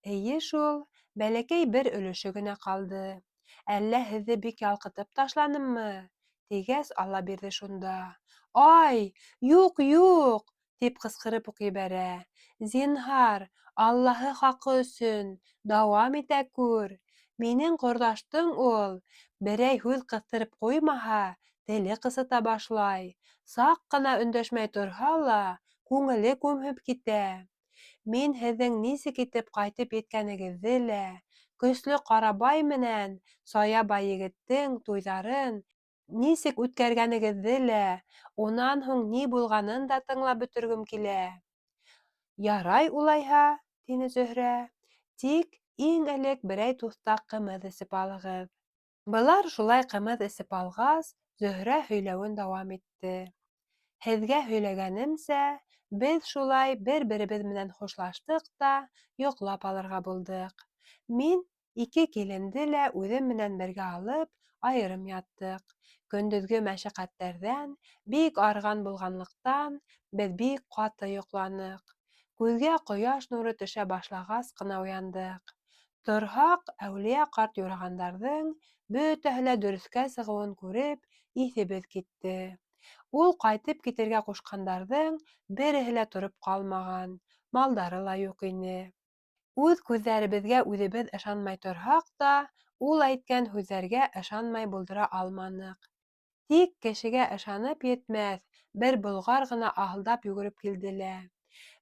«Эйе шул, бәләкәй бер өлөшө генә ҡалды. Әллә һеҙҙе бик ялҡытып ташланыммы?» тигәс, Аллабирҙе шунда: «Ай, юҡ, юҡ!» тип ҡысҡырып уҡ ебәрә. «Зинһар, Аллаһы хаҡы өсөн, дауам итә күр. Минең ҡорҙаштың ул, берәй һүҙ ҡыҫтырып ҡуймаһа, теле ҡысыта башлай. Саҡ ҡына өндәшмәй торһа ла, күңеле күмһеп китә. Мин һеҙҙең нисек итеп ҡайтып еткәнегеҙҙе лә, көслө ҡарабай менән Саябай егеттең туйҙарын, нисек үткәргәнегеҙҙе лә, унан һуң ни булғанын да тыңлап бөтөргөм килә. Ярай улайһа, тине Зөһрә, тик иң элек берәй туҫтаҡ ҡымыҙ эсеп алығыҙ. Былар шулай ҡымыҙ эсеп алғас, Зөһрә һөйләүен дауам итте. Һеҙгә һөйләгәнемсә, беҙ шулай бер-беребеҙ менән хушлаштыҡ та йоҡлап алырға булдыҡ. Мин 2 киленде лә үҙем менән бергә алып, айырым яттыҡ. Көндөҙгө мәшәҡәттәрҙән бик арыған булғанлыҡтан, беҙ бик ҡаты йоҡланыҡ. Күҙгә ҡояш нуры төшә башлағас ҡына уяндыҡ. Торһаҡ, Әүлиә ҡарт юрағандарҙың бөтәһе лә дөрөҫкә сығыуын күреп, иҫебеҙ китте. Ул ҡайтып китергә ҡушҡандарҙың береһе лә тороп ҡалмаған, малдары ла юҡ ине. Үҙ күҙҙәребеҙгә үҙебеҙ ышанмай торһаҡ та, ул әйткән һүҙҙәргә ышанмай булдыра алманыҡ. Тик кешегә ышанып етмәҫ, бер болғар ғына аһылдап йүгереп килде лә: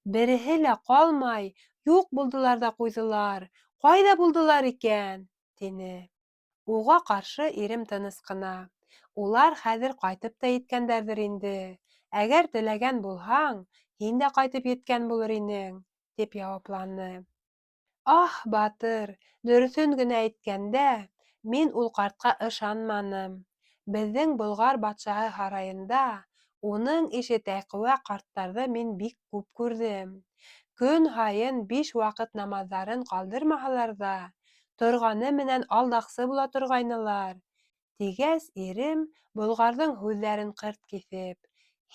«Береһе лә ҡалмай, юҡ булдылар ҙа ҡуйҙылар, ҡайҙа булдылар икән?» — тине. Уға ҡаршы ирем тыныс ҡына: «Улар хәҙер ҡайтып та еткәндәрҙер инде. Әгәр теләгән булһаң, һин дә ҡайтып еткән булыр инең», — тип яуапланы. Аһ, Батыр, дөрөҫөн генә әйткәндә, мин ул ҡартҡа ышанманым. Беҙҙең Болғар батшаһы һарайында уның ише тәҡүә ҡарттарҙы мин бик күп күрҙем. Көн һайын 5 ваҡыт намаҙҙарын ҡалдырмаһалар ҙа, торғаны менән алдаҡсы була торғайнылар, тигәс, ирем, Болғарҙың һүҙҙәрен ҡырт киҫеп: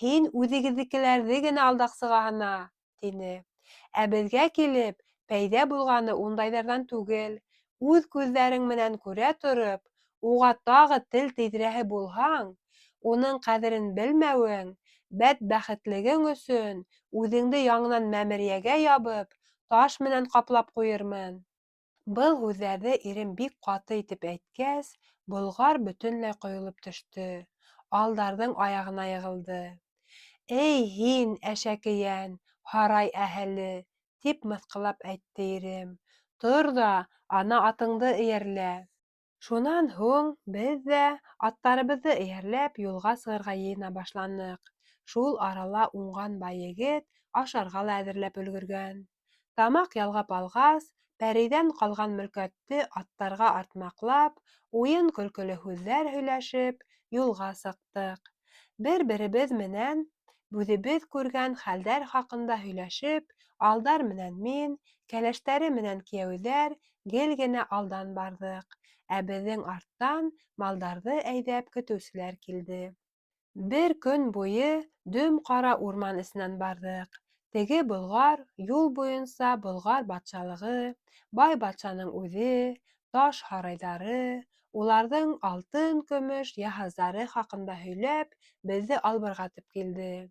«Һин үҙегеҙҙекеләрҙе генә алдаҡсыға һана», — тине. Ә беҙгә килеп, пәйҙә булғаны ундайҙарҙан түгел. Үҙ күҙҙәрең менән күрә тороп, уға тағы тел тейҙерәһе булһаң, уның ҡәҙерен белмәүең, бәдбәхетлегең өсөн үҙеңде яңынан мәмерйәгә ябып, таш менән ҡаплап ҡуйырмын. Был һүҙҙәрҙе ирем бик ҡаты итеп әйткәс, Болғар бөтөнләй ҡойолоп төштө, алдарҙың аяғына йығылды. «Эй һин, әшәкейән, һарай әһеле!» — тип мыҫҡыллап әйтте ирем. «Тор ҙа, ана атыңды эйәрлә». Шунан һуң беҙ ҙә, аттарыбыҙҙы эйәрләп, юлға сығырға йыйына башланыҡ. Шул арала уңған бай егет ашарға ла әҙерләп өлгөргән. Тамаҡ ялғап алғас, пәрейҙән ҡалған мөлкәтте аттарға артмаҡлап, уйын-көлкөлө һүҙҙәр һөйләшеп, юлға сыҡтыҡ. Бер-беребеҙ менән үҙебеҙ күргән хәлдәр хаҡында һөйләшеп, алдар менән мин, кәләштәре менән кейәүҙәр гел генә алдан барҙыҡ, ә беҙҙең арттан малдарҙы әйҙәп көтөүселәр килде. Бер көн буйы дөм ҡара урман эсенән барҙыҡ. Теге Болғар юл буйынса Болғар батшалығы, бай батшаның үҙе, таш һарайҙары, уларҙың алтын-көмөш йыһаздары хаҡында һөйләп, беҙҙе албырғатып килде.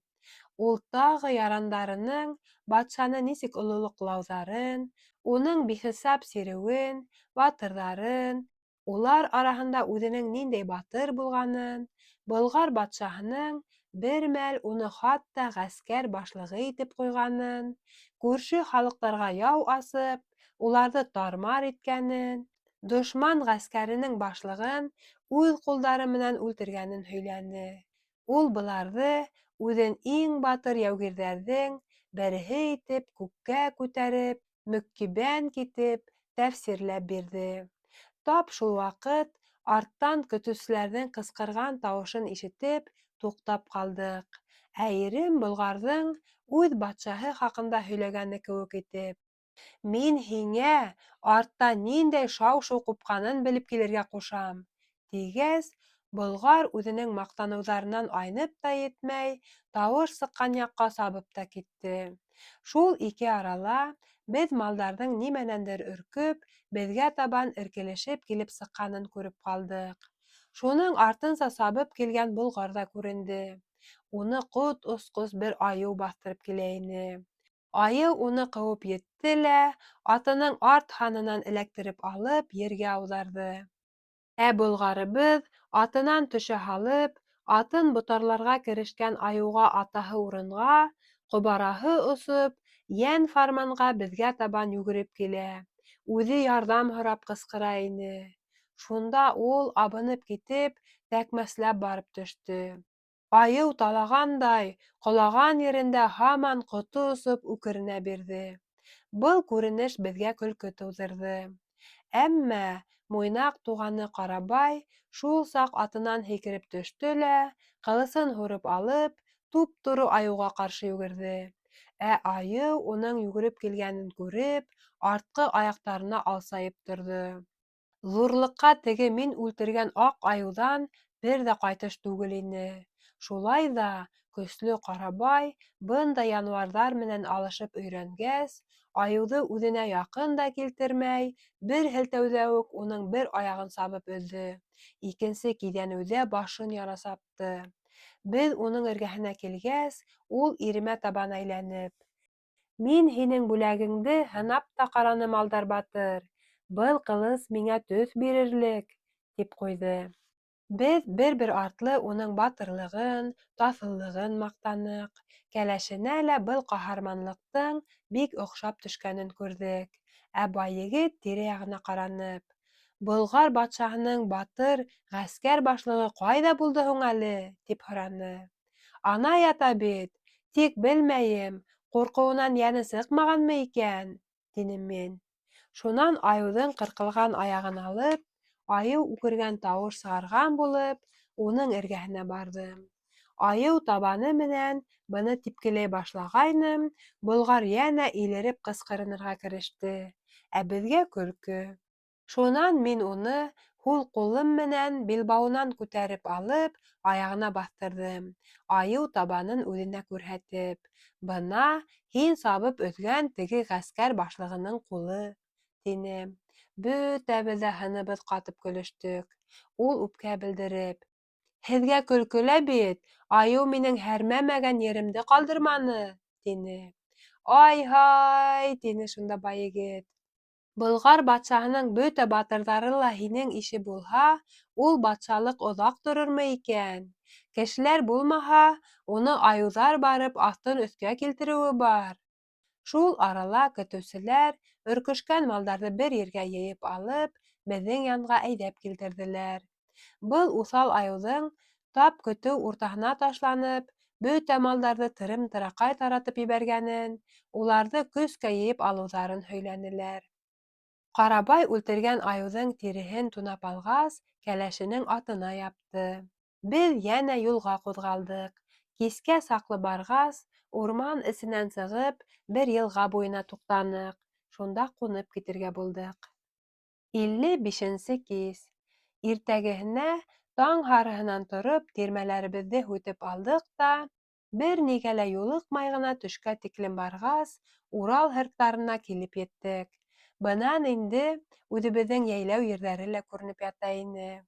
Ул тағы ярандарының батшаны нисек ололоҡлауҙарын, уның бихисап сиреүен, батырҙарын, улар араһында үҙенең ниндәй батыр булғанын, Болғар батшаһының бер мәл уны хатта ғәскәр башлығы итеп ҡуйғанын, күрше халыҡтарға яу асып, уларҙы тар-мар иткәнен, дошман ғәскәренең башлығын үҙ ҡулдары менән үлтергәнен һөйләне. Ул быларҙы үҙен иң батыр яугирҙәрҙең береһе итеп күккә күтәреп, мөккибән китеп тәфсирләп бирҙе. Тап шул ваҡыт арттан көтөүселәрҙең ҡысҡырған тауышын ишетеп туҡтап ҡалдыҡ, ә ирем Болғарҙың үҙ батшаһы хаҡында һөйләгәне кеүек итеп: «Мин һиңә артта ниндәй шау-шыу ҡупҡанын белеп килергә ҡушам», тигәс, Болғар үҙенең маҡтаныуҙарынан айнып та етмәй, тауыш сыҡҡан яҡҡа сабып та китте. Шул ике арала беҙ малдарҙың нимәнәндер өркөп, беҙгә табан эркелешеп килеп сыҡҡанын күреп ҡалдыҡ. Шуның артынса сабып килгән Болғар ҙа күренде. Уны ҡот осҡос бер айыу баҫтырып килә ине. Айыу уны ҡыуып етте лә, атының арт һанынан эләктереп алып, ергә ауҙарҙы. Ә Болғарыбыҙ, атынан төшә һалып, атын ботарларға керешкән айыуға атаһы урынға, ҡобараһы осоп, йән-фарманға беҙгә табан йүгереп килә. үҙе ярҙам һорап ҡысҡыра ине. Шунда ул, абынып китеп, тәкмәсләп барып төштө. Айыу талағандай, ҡолаған ерендә һаман ҡото осоп үкеренә бирҙе. Был күренеш беҙгә көлкө тыуҙырҙы. Әммә Муйнаҡ туғаны Ҡарабай шул саҡ атынан һикереп төштө лә, ҡылысын һурып алып, туп-торо айыуға ҡаршы йүгерҙе. Ә айыу, уның йүгереп килгәнен күреп, артҡы аяҡтарына алсайып торҙо. Ҙурлыҡҡа теге мин үлтергән аҡ айыуҙан бер ҙә ҡайтыш түгел ине. Шулай ҙа көслө Ҡарабай бындай януарҙар менән алышып өйрәнгәс, айыуҙы үҙенә яҡын да килтермәй, бер һелтәүҙә үк уның бер аяғын сабып өҙҙө, икенсе киҙәнеүҙә башын яра сапты. Беҙ уның эргәһенә килгәс, ул иремә табан әйләнеп: «Мин һинең бүләгеңде һынап та ҡараным, Алдар батыр. Был ҡылыс миңә төҫ бирерлек», — тип ҡуйҙы. Беҙ бер-бер артлы уның батырлығын, таҫыллығын маҡтаныҡ. Кәләшенә лә был ҡаһарманлыҡтың бик оҡшап төшкәнен күрҙек. Ә Байегет тирә-яғына ҡаранып: «Болғар батшаһының батыр ғәскәр башлығы ҡайҙа булды һуң әле?» — тип һораны. «Ана ята бит, тик белмәйем, ҡурҡыуынан йәне сыҡмағанмы икән?» — тинем мин. Шунан айыуҙың ҡырҡылған аяғын алып, айыу үкергән тауыш сығарған булып, уның эргәһенә барҙым. Айыу табаны менән быны типкеләй башлағайным, Болғар йәнә илереп ҡысҡырынырға кереште, ә беҙгә көлкө. Шунан мин уны һул ҡулым менән билбауынан күтәреп алып, аяғына баҫтырҙым, айыу табанын үҙенә күрһәтеп: «Бына һин сабып өҙгән теге ғәскәр башлығының ҡулы», — тинем. Бөтәбеҙ ҙә һыныбыҙ ҡатып көлөштөк. Ул үпкә белдереп: «Һеҙгә көлкөлә бит, айыу минең һәрмәмәгән еремде ҡалдырманы», — тине. «Ай-һай», — тине шунда Байегет. «Болғар батшаһының бөтә батырҙары ла һинең ише булһа, ул батшалыҡ оҙаҡ торормо икән? Кешеләр булмаһа, уны айыуҙар барып аҫтын өҫкә килтереүе бар». Шул арала көтөүселәр өркөшкән малдарҙы бер ергә йыйып алып, беҙҙең янға әйҙәп килтерҙеләр. Был уҫал айыуҙың тап көтөү уртаһына ташланып, бөтә малдарҙы тырым-тыраҡай таратып ебәргәнен, уларҙы көскә йыйып алыуҙарын һөйләнеләр. Ҡарабай үлтергән айыуҙың тиреһен тунап алғас, кәләшенең атына япты. Беҙ йәнә юлға ҡуҙғалдыҡ. Кискә саҡлы барғас, урман эсенән сығып, бер йылға буйына туҡтаныҡ. Шунда ҡунып китергә булдыҡ. 55-нсе кис. Иртәгеһенә таң һарыһынан тороп, тирмәләребеҙҙе һүтеп алдыҡ та, бер нигә лә юлыҡмай ғына төшкә тиклем барғас, Урал һырттарына килеп еттек. Бынан инде үҙебеҙҙең йәйләү ерҙәре лә күренеп ята ине.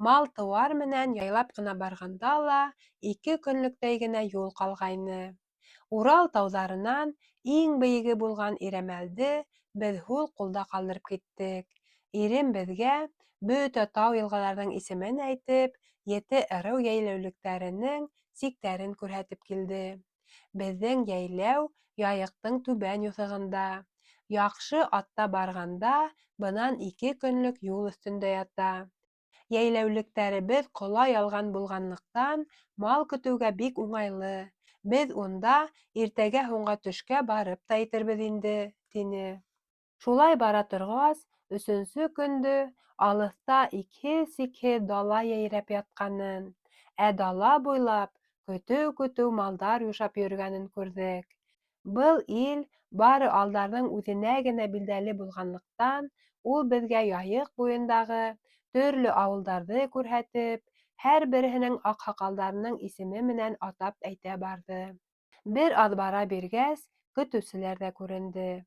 Мал-тыуар менән яйлап ҡына барғанда ла 2 көнлөктәй генә юл ҡалғайны. Урал тауҙарынан иң бейеге булған Ирәмәлде беҙ һул ҡулда ҡалдырып киттек. Ирем беҙгә бөтә тау-йылғаларҙың исемен әйтеп, 7 ырыу йәйләүлектәренең сиктәрен күрһәтеп килде. Беҙҙең йәйләү Яйыҡтың түбән юҫығында. Яҡшы атта барғанда, бынан 2 көнлөк юл өҫтөндә ята. Йәйләүлектәребеҙ ҡола ялған булғанлыҡтан, мал көтөүгә бик уңайлы. Беҙ унда иртәгә һуңға төшкә барып та етербеҙ инде, — тине. Шулай бара торғас, 3-нсө көндө алыҫта икһеҙ-сикһеҙ дала йәйрәп ятҡанын, ә дала буйлап көтөү-көтөү малдар юшап йөрөгәнен күрҙек. Был ил бары Алдарҙың үҙенә генә билдәле булғанлыҡтан, ул беҙгә Яйыҡ буйындағы төрлө ауылдарҙы күрһәтеп, һәр береһенең аҡһаҡалдарының исеме менән атап әйтә барҙы. Бер аҙ бара биргәс, көтөүселәр ҙә күренде.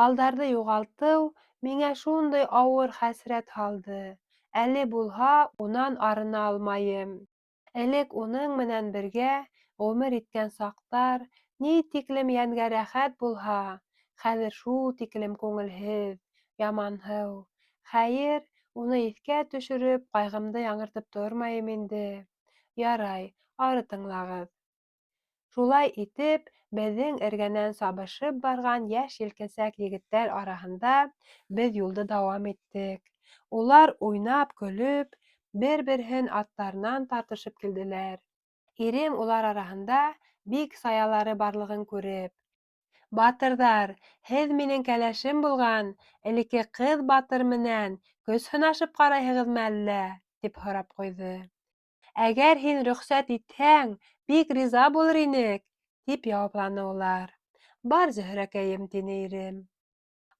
Алдарҙы юғалтыу миңә шундай ауыр хәсрәт һалды. Әле булһа, унан арына алмайым. Элек уның менән бергә ғүмер иткән саҡтар ни тиклем йәнгә рәхәт булһа, хәҙер шул тиклем күңелһеҙ, яманһыу. Хәйер, уны иҫкә төшөрөп, ҡайғымды яңыртып тормайым инде. Ярай, ары тыңлағыҙ. Шулай итеп, Беҙҙең эргәнән сабышып барған йәш елкенсәк егеттәр араһында беҙ юлды дауам иттек. Улар уйнап, көлөп, бер-береһен аттарынан тартышып килделәр. Ирем улар араһында бик саялары барлығын күреп: «Батырҙар, һеҙ минең кәләшем булған элекке ҡыҙ батыр менән көс һынашып ҡарайһығыҙмы әллә?» тип һорап ҡуйҙы. «Әгәр һин рөхсәт итһәң, бик риза булыр инек», тип яуапланы улар. «Бар, Зөһрәкәйем», тине ирем.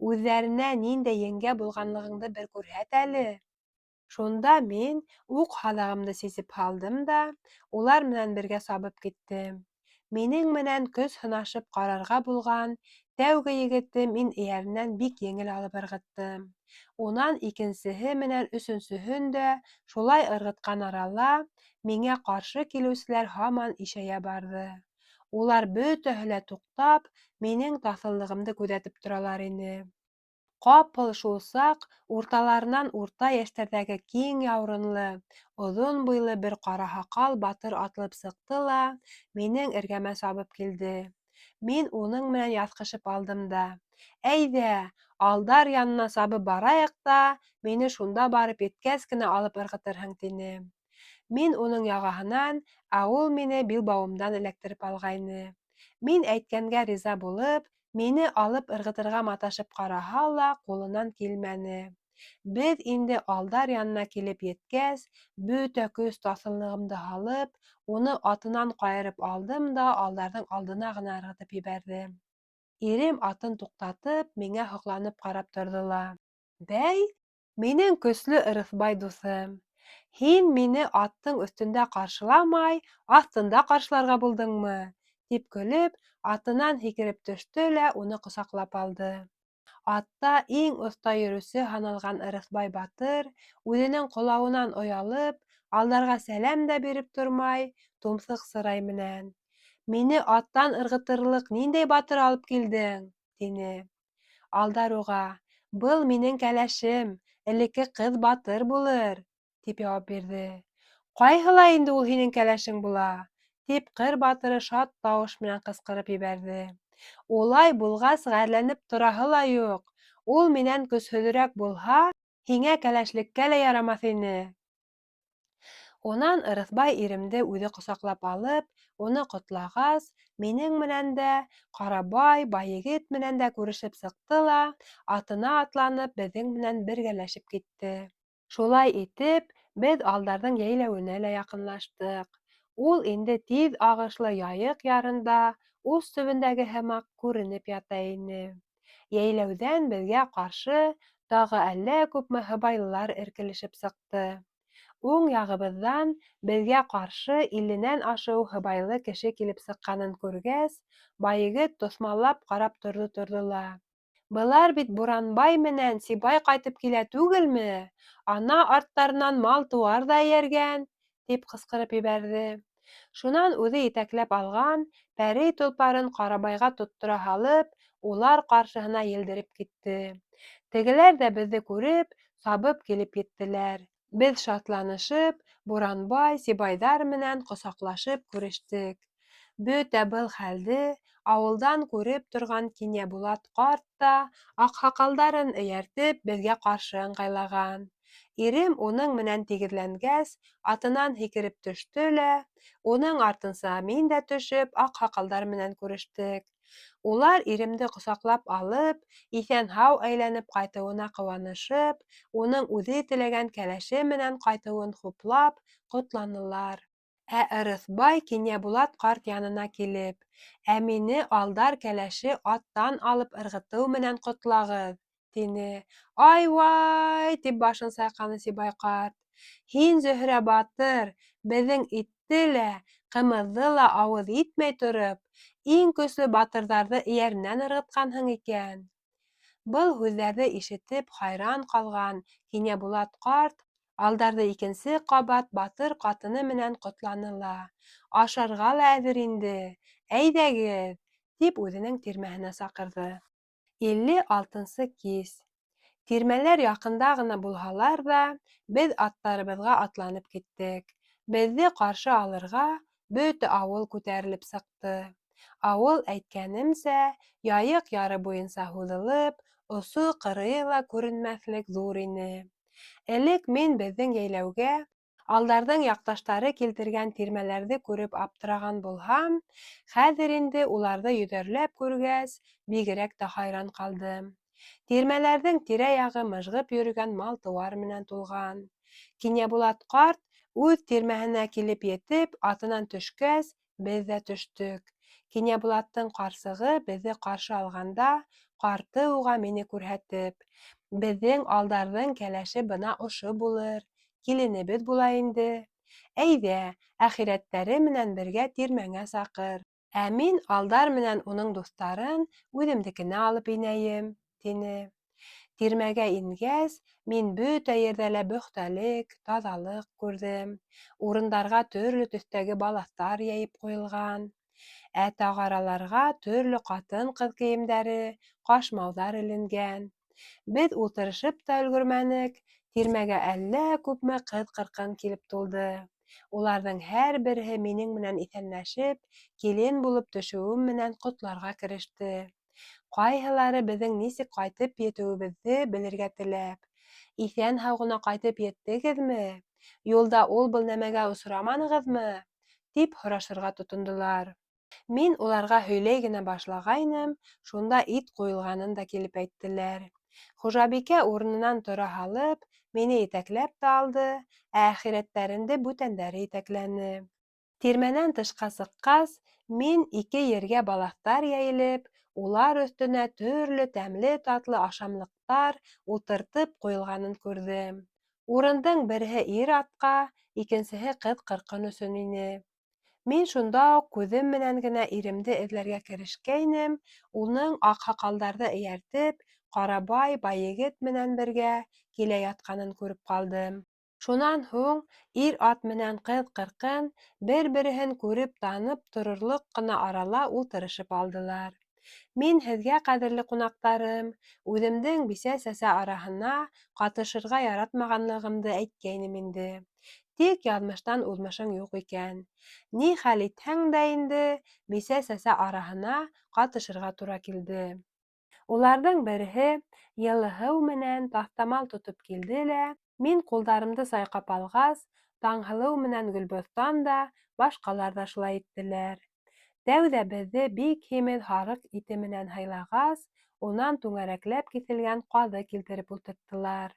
«Үҙҙәренә ниндәй еңгә булғанлығыңды бер күрһәт әле». Шунда мин уҡ һаҙағымды сисеп һалдым да улар менән бергә сабып киттем. Минең менән көс һынашып ҡарарға булған тәүге егетте мин эйәренән бик еңел алып ырғыттым. Унан икенсеһе менән өсөнсөһөн дә шулай ырғытҡан арала миңә ҡаршы килеүселәр һаман ишәйә барҙы. Улар бөтәһе лә туҡтап, минең таҫыллығымды күҙәтеп торалар ине. Ҡапыл шул саҡ урталарынан урта йәштәрҙәге киң яурынлы, оҙон буйлы бер ҡара һаҡал батыр атылып сыҡты ла минең эргәмә сабып килде. Мин уның менән яҫҡышып алдым да: «Әйҙә, алдар янына сабып барайыҡ та, мине шунда барып еткәс кенә алып ырғытырһың», тине. Мин уның яғаһынан, ә ул мине билбауымдан эләктереп алғайны. Мин әйткәнгә риза булып, мине алып ырғытырға маташып ҡараһа ла, ҡулынан килмәне. Беҙ инде алдар янына килеп еткәс, бөтә көс таҫыллығымды һалып, уны атынан ҡайырып алдым да алдарҙың алдына ғына ырғытып ебәрҙем. Ирем атын туҡтатып, миңә һоҡланып ҡарап торҙо ла: «Бәй, минең көслө Ырыҫбай дуҫым, һин мине аттың өҫтөндә ҡаршыламай, аҫтында ҡаршыларға булдыңмы?» тип көлөп, атынан һикереп төштө лә уны ҡосаҡлап алды. Атта иң оҫта йөрөүсе һаналған Ырыҫбай батыр, үҙенең ҡолауынан оялып, алдарға сәләм дә биреп тормай, тумҫыҡ сырай менән: «Мине аттан ырғытырлыҡ ниндәй батыр алып килдең?» тине. Алдар уға: «Был минең кәләшем, элекке ҡыҙ батыр булыр», тип яуап бирҙе. «Ҡайһылай инде ул һинең кәләшең була?» тип ҡыр батыры шат тауыш менән ҡысҡырып ебәрҙе. «Улай булғас, ғәрләнеп тораһы ла юҡ. Ул минән көсһөҙөрәк булһа, һиңә кәләшлеккә лә ярамаҫ ине». Унан Ырыҫбай иремде үҙе ҡосаҡлап алып, уны ҡотлағас, минең менән дә, Ҡарабай, Байегет менән дә күрешеп сыҡты ла, атына атланып, беҙҙең менән бергәләшеп китте. Шулай итеп, беҙ алдарҙың йәйләүенә лә яҡынлаштыҡ. Ул инде тиҙ ағышлы Яйыҡ ярында, ус төбөндәге һымаҡ, күренеп ята ине. Йәйләүҙән беҙгә ҡаршы тағы әллә күпме һыбайлылар эркелешеп сыҡты. Уң яғыбыҙҙан беҙгә ҡаршы 50-нән ашыу һыбайлы кеше килеп сыҡҡанын күргәс, Байегет тоҫмаллап ҡарап торҙо ла: «Былар бит Буранбай менән Сибай ҡайтып килә түгелме? Ана арттарынан мал-тыуар ҙа эйәргән», тип ҡысҡырып ебәрҙе. Шунан үҙе етәкләп алған пәрей толпарын Ҡарабайға тоттора һалып, улар ҡаршыһына елдереп китте. Тегеләр ҙә беҙҙе күреп, сабып килеп еттеләр. Беҙ шатланышып, Буранбай, Сибайҙар менән ҡосаҡлашып күрештек. Бөтә был хәлде ауылдан күреп торған Кинйәбулат ҡарт та, аҡһаҡалдарын эйәртеп, беҙгә ҡаршы ыңғайлаған. Ирем уның менән тигеҙләнгәс, атынан һикереп төштө лә, уның артынса мин дә төшөп, аҡһаҡалдар менән күрештек. Улар иремде ҡосаҡлап алып, иҫән-һау әйләнеп ҡайтыуына ҡыуанышып, уның үҙе теләгән кәләше менән ҡайтыуын хуплап, ҡотланылар. Ә Ырыҫбай Кинйәбулат ҡарт янына килеп: «Ә мине алдар кәләше аттан алып ырғытыу менән ҡотлағыҙ», тине. «Ай-вай!» тип башын сайҡаны Сибай ҡарт. «Һин, Зөһрә батыр, беҙҙең итте лә, ҡымыҙҙы ла ауыҙ итмәй тороп, иң көслө батырҙарҙы эйәренән ырғытҡанһың икән». Был һүҙҙәрҙе ишетеп хайран ҡалған Кинйәбулат ҡарт алдарҙы икенсе ҡабат батыр ҡатыны менән ҡотланы ла: «Ашарға ла әҙер инде, әйҙәгеҙ», тип үҙенең тирмәһенә саҡырҙы. 56-нсы кис. Тирмәләр яҡында ғына булһалар ҙа, беҙ аттарыбыҙға атланып киттек. Беҙҙе ҡаршы алырға бөтә ауыл күтәрелеп сыҡты. Ауыл, әйткәнемсә, яйыҡ яры буйынса һуҙылып, осо-ҡырыйы ла күренмәҫлек ҙур ине. Элек мин беҙҙең йәйләүгә алдарҙың яҡташтары килтергән тирмәләрҙе күреп аптыраған булһам, хәҙер инде уларҙы йөҙәрләп күргәс, бигерәк тә хайран ҡалдым. Тирмәләрҙең тирә-яғы мыжғып йөрөгән мал-тыуар менән тулған. Кинйәбулат ҡарт үҙ тирмәһенә килеп етеп, атынан төшкәс, беҙ ҙә төштөк. Кинйәбулаттың ҡарсығы беҙҙе ҡаршы алғанда, ҡарты уға мине күрһәтеп: «Беҙҙең алдарҙың кәләше бына ошо булыр, киленебеҙ була инде. Әйҙә, әхирәттәре менән бергә тирмәңә саҡыр, ә мин алдар менән уның дуҫтарын үҙемдекенә алып инәйем», — тине. Тирмәгә ингәс, мин бөтә ерҙә лә бөхтәлек, таҙалыҡ күрҙем. Урындарға төрлө төҫтәге балаҫтар йәйеп ҡуйылған, ә тағараларға төрлө ҡатын-ҡыҙ кейемдәре, ҡашмауҙар эленгән. Беҙ ултырышып та өлгөрмәнек, тирмәгә әллә күпме ҡыҙ-ҡырҡын килеп тулды. Уларҙың һәр береһе минең менән иҫәнләшеп, килен булып төшөүем менән ҡотларға кереште. Ҡайһылары беҙҙең нисек ҡайтып етеүебеҙҙе белергә теләп: «Иҫән-һау ғына ҡайтып еттегеҙме? Юлда ул-был нәмәгә осраманығыҙмы?» тип һорашырға тотондолар. Мин уларға һөйләй генә башлағайным, шунда ит ҡуйылғанын да килеп әйттеләр. Хужабикә урынынан тора һалып, мине етәкләп тә алды, ә әхирәттәренде бүтәндәре етәкләне. Тирмәнән тышҡа сыҡҡас, мин ике ергә балаҫтар йәйелеп, улар өҫтөнә төрлө тәмле-татлы ашамлыҡтар ултыртып ҡуйылғанын күрҙем. Урындың береһе ир атҡа, икенсеһе ҡыҙ-ҡырҡын өсөн ине. Мин шунда уҡ күҙем менән генә иремде эҙләргә керешкәйнем, уның аҡһаҡалдарҙы эйәртеп, ҡарабай байегет менән бергә килә ятҡанын күреп ҡалдым. Шунан һуң ир ат менән ҡыҙ-ҡырҡын бер-береһен күреп танып торорлоҡ ҡына арала ултырышып алдылар. Мин һеҙгә, ҡәҙерле ҡунаҡтарым, үҙемдең бисә-сәсә араһына ҡатышырға яратмағанлығымды әйткәйнем инде. Тик яҙмыштан уҙмышың юҡ икән. Ни хәл итһәң дә инде, бисә-сәсә араһына ҡатышырға тура килде. Уларҙың береһе йылыһыу менән таҫтамал тотоп килде лә, мин ҡулдарымды сайҡап алғас, Таңһылыу менән Гөлбаҫтан да, башҡалар да шулай иттеләр. Тәүҙә беҙҙе бик һимеҙ һарыҡ ите менән һыйлағас, унан түңәрәкләп киҫелгән ҡаҙы килтереп ултырттылар.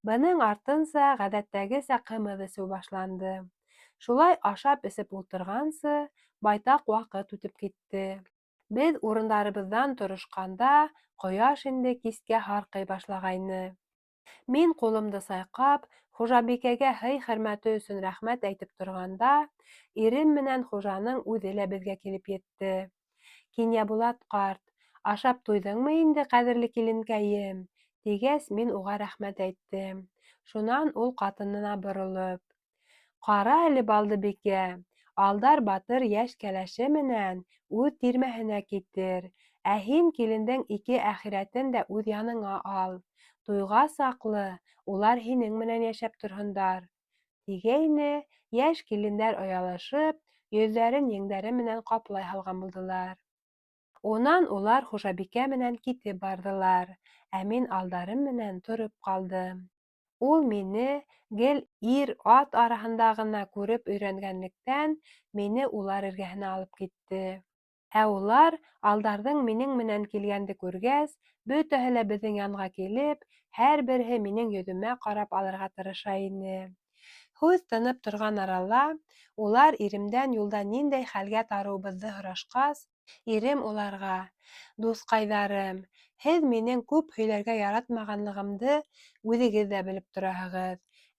Бының артынса ғәҙәттәгесә ҡымыҙ эсеү башланды. Шулай ашап-эсеп ултырғансы, байтаҡ ваҡыт үтеп китте. Беҙ урындарыбыҙҙан торошҡанда, ҡояш инде кискә һарҡый башлағайны. Мин ҡулымды сайҡап, хужабикәгә һый-хөрмәте өсөн рәхмәт әйтеп торғанда, ирем менән хужаның үҙе лә беҙгә килеп етте. Кинйәбулат ҡарт: «Ашап туйҙыңмы инде, ҡәҙерле киленкәйем?» тигәс, мин уға рәхмәт әйттем. Шунан ул ҡатынына боролоп: «Ҡара әле, Балдыбикә, Алдар батыр йәш кәләше менән үҙ тирмәһенә китер, ә һин килендең ике әхирәтен дә үҙ яныңа ал. Туйға саҡлы улар һинең менән йәшәп торһондар», тигәйне, йәш килендәр оялышып, йөҙҙәрен еңдәре менән ҡаплай һалған булдылар. Унан улар хужабикә менән китеп барҙылар, ә мин алдарым менән тороп ҡалдым. Ул мине гел ир-ат араһында ғына күреп өйрәнгәнлектән, мине улар эргәһенә алып китте. Ә улар, алдарҙың минең менән килгәнде күргәс, бөтәһе лә беҙҙең янға килеп, һәр береһе минең йөҙөмә ҡарап алырға тырыша ине. Һүҙ тынып торған арала, улар иремдән юлда ниндәй хәлгә тарыуыбыҙҙы һорашҡас, ирем уларға: «Дуҫҡайҙарым, һеҙ минең күп һөйләргә яратмағанлығымды үҙегеҙ ҙә белеп тораһығыҙ.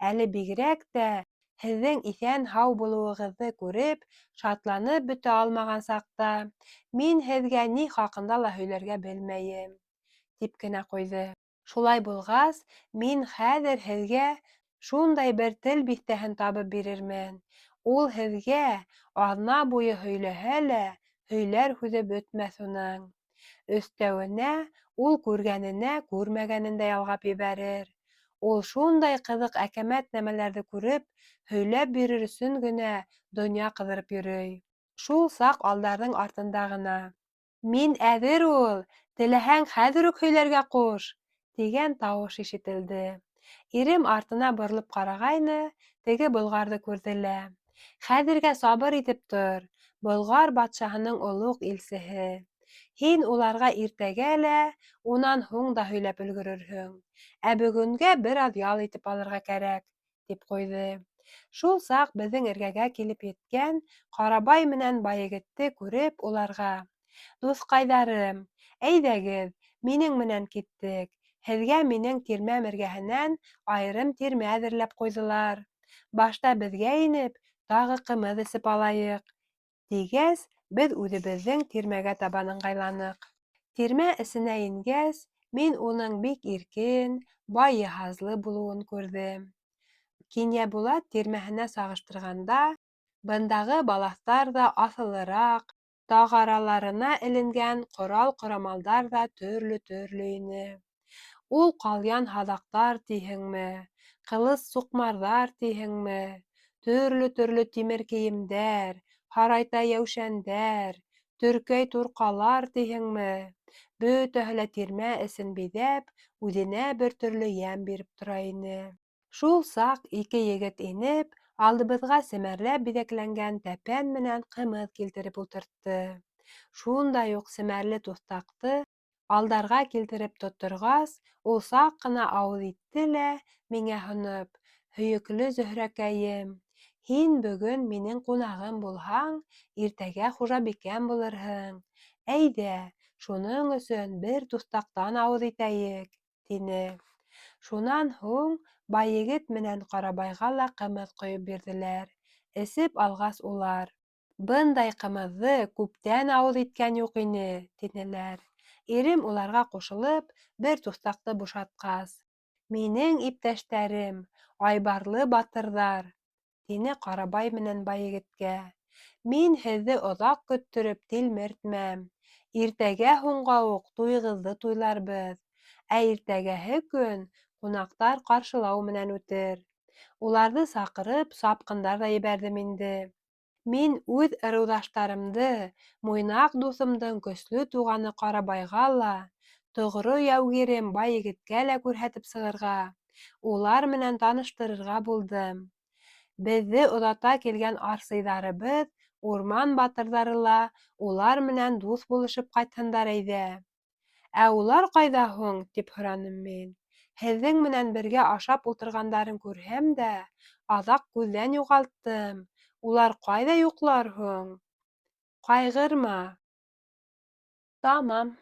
Әле бигерәк тә һеҙҙең иҫән-һау булыуығыҙҙы күреп, шатланып бөтә алмаған саҡта, мин һеҙгә ни хаҡында ла һөйләргә белмәйем», тип кенә ҡуйҙы. Шулай булғас, мин хәҙер һеҙгә шундай бер тел биҫтәһен табып бирермен. Ул һеҙгә аҙна буйы һөйләһә лә, һөйләр һүҙе бөтмәҫ уның. Өҫтәүенә, ул күргәненә күрмәгәнен дә ялғап ебәрер. Ул шундай ҡыҙыҡ әкәмәт нәмәләрҙе күреп, һөйләп бирер өсөн генә донъя ҡыҙырып йөрөй. Шул саҡ алдарҙың артында ғына: «Мин әҙер ул, теләһәң хәҙер үк һөйләргә ҡуш!» тигән тауыш ишетелде. Ирем артына боролоп ҡарағайны, теге болғарҙы күрҙе лә: «Хәҙергә сабыр итеп тор, Болғар батшаһының олуғ илсеһе. Һин уларға иртәгә лә, унан һуң да һөйләп өлгөрөрһөң, ә бөгөнгә бер аҙ ял итеп алырға кәрәк», — тип ҡуйҙы. Шул саҡ беҙҙең эргәгә килеп еткән Ҡарабай менән Байегетте күреп, уларға: «Дуҫҡайҙарым, әйҙәгеҙ, минең менән киттек. Һеҙгә минең тирмәм эргәһенән айырым тирмә әҙерләп ҡуйҙылар. Башта беҙгә инеп, тағы ҡымыҙ эсеп алайыҡ», — тигәс, беҙ үҙебеҙҙең тирмәгә табан ыңғайланыҡ. Тирмә эсенә ингәс, мин уның бик иркен, бай-йыһазлы булыуын күрҙем. Кинйәбулат тирмәһенә сағыштырғанда, бындағы балаҫтар ҙа аҫылыраҡ, тағараларына эленгән ҡорал-ҡорамалдар ҙа төрлө-төрлө ине. Ул ҡалъян һаҙаҡтар тиһеңме, ҡылыс-суҡмарҙар тиһеңме, төрлө-төрлө тимер кейемдәр, һарайтай йәүшәндәр, төркәй турҡалар тиһеңме, бөтәһе лә тирмә эсен биҙәп, үҙенә бер төрлө йәм биреп тора ине. Шул саҡ ике егет инеп, алдыбыҙға семәрләп биҙәкләнгән тәпән менән ҡымыҙ килтереп ултыртты. Шундай уҡ семәрле туҫтаҡты алдарға килтереп тотторғас, ул саҡ ҡына ауыҙ итте лә, миңә һоноп: «Һөйөклө Зөһрәкәйем, һин бөгөн минең ҡунағым булһаң, иртәгә хужабикәм булырһың. Әйҙә, шуның өсөн бер туҫтаҡтан ауыҙ итәйек», — тине. Шунан һуң Байегет менән Ҡарабайға ла ҡымыҙ ҡойоп бирҙеләр. Эсеп алғас улар: «Бындай ҡымыҙҙы күптән ауыҙ иткән юҡ ине», — тинеләр. Ирем уларға ҡушылып, бер туҫтаҡты бушатҡас: «Минең иптәштәрем, айбарлы батырҙар», — тине Ҡарабай менән Байегеткә. «Мин һеҙҙе оҙаҡ көттөрөп тилмертмәм. Иртәгә һуңға уҡ туйығыҙҙы туйларбыҙ, ә иртәгәһе көн ҡунаҡтар ҡаршылау менән үтер. Уларҙы саҡырып, сапҡындар ҙа ебәрҙем инде. Мин үҙ ырыуҙаштарымды, Муйнаҡ дуҫымдың көслө туғаны Ҡарабайға ла, тоғро яугирем Байегеткә лә күрһәтеп сығырға, улар менән таныштырырға булдым. Беҙҙе оҙата килгән арсыйҙарыбыҙ, урман батырҙары ла улар менән дуҫ булышып ҡайтһындар әйҙә». «Ә улар ҡайҙа һуң?» — тип һораным мин. «Һеҙҙең менән бергә ашап ултырғандарын күрһәм дә, аҙаҡ күҙҙән юғалттым. Улар ҡайҙа йоҡлар һуң?» «Ҡайғырма». «Тамам».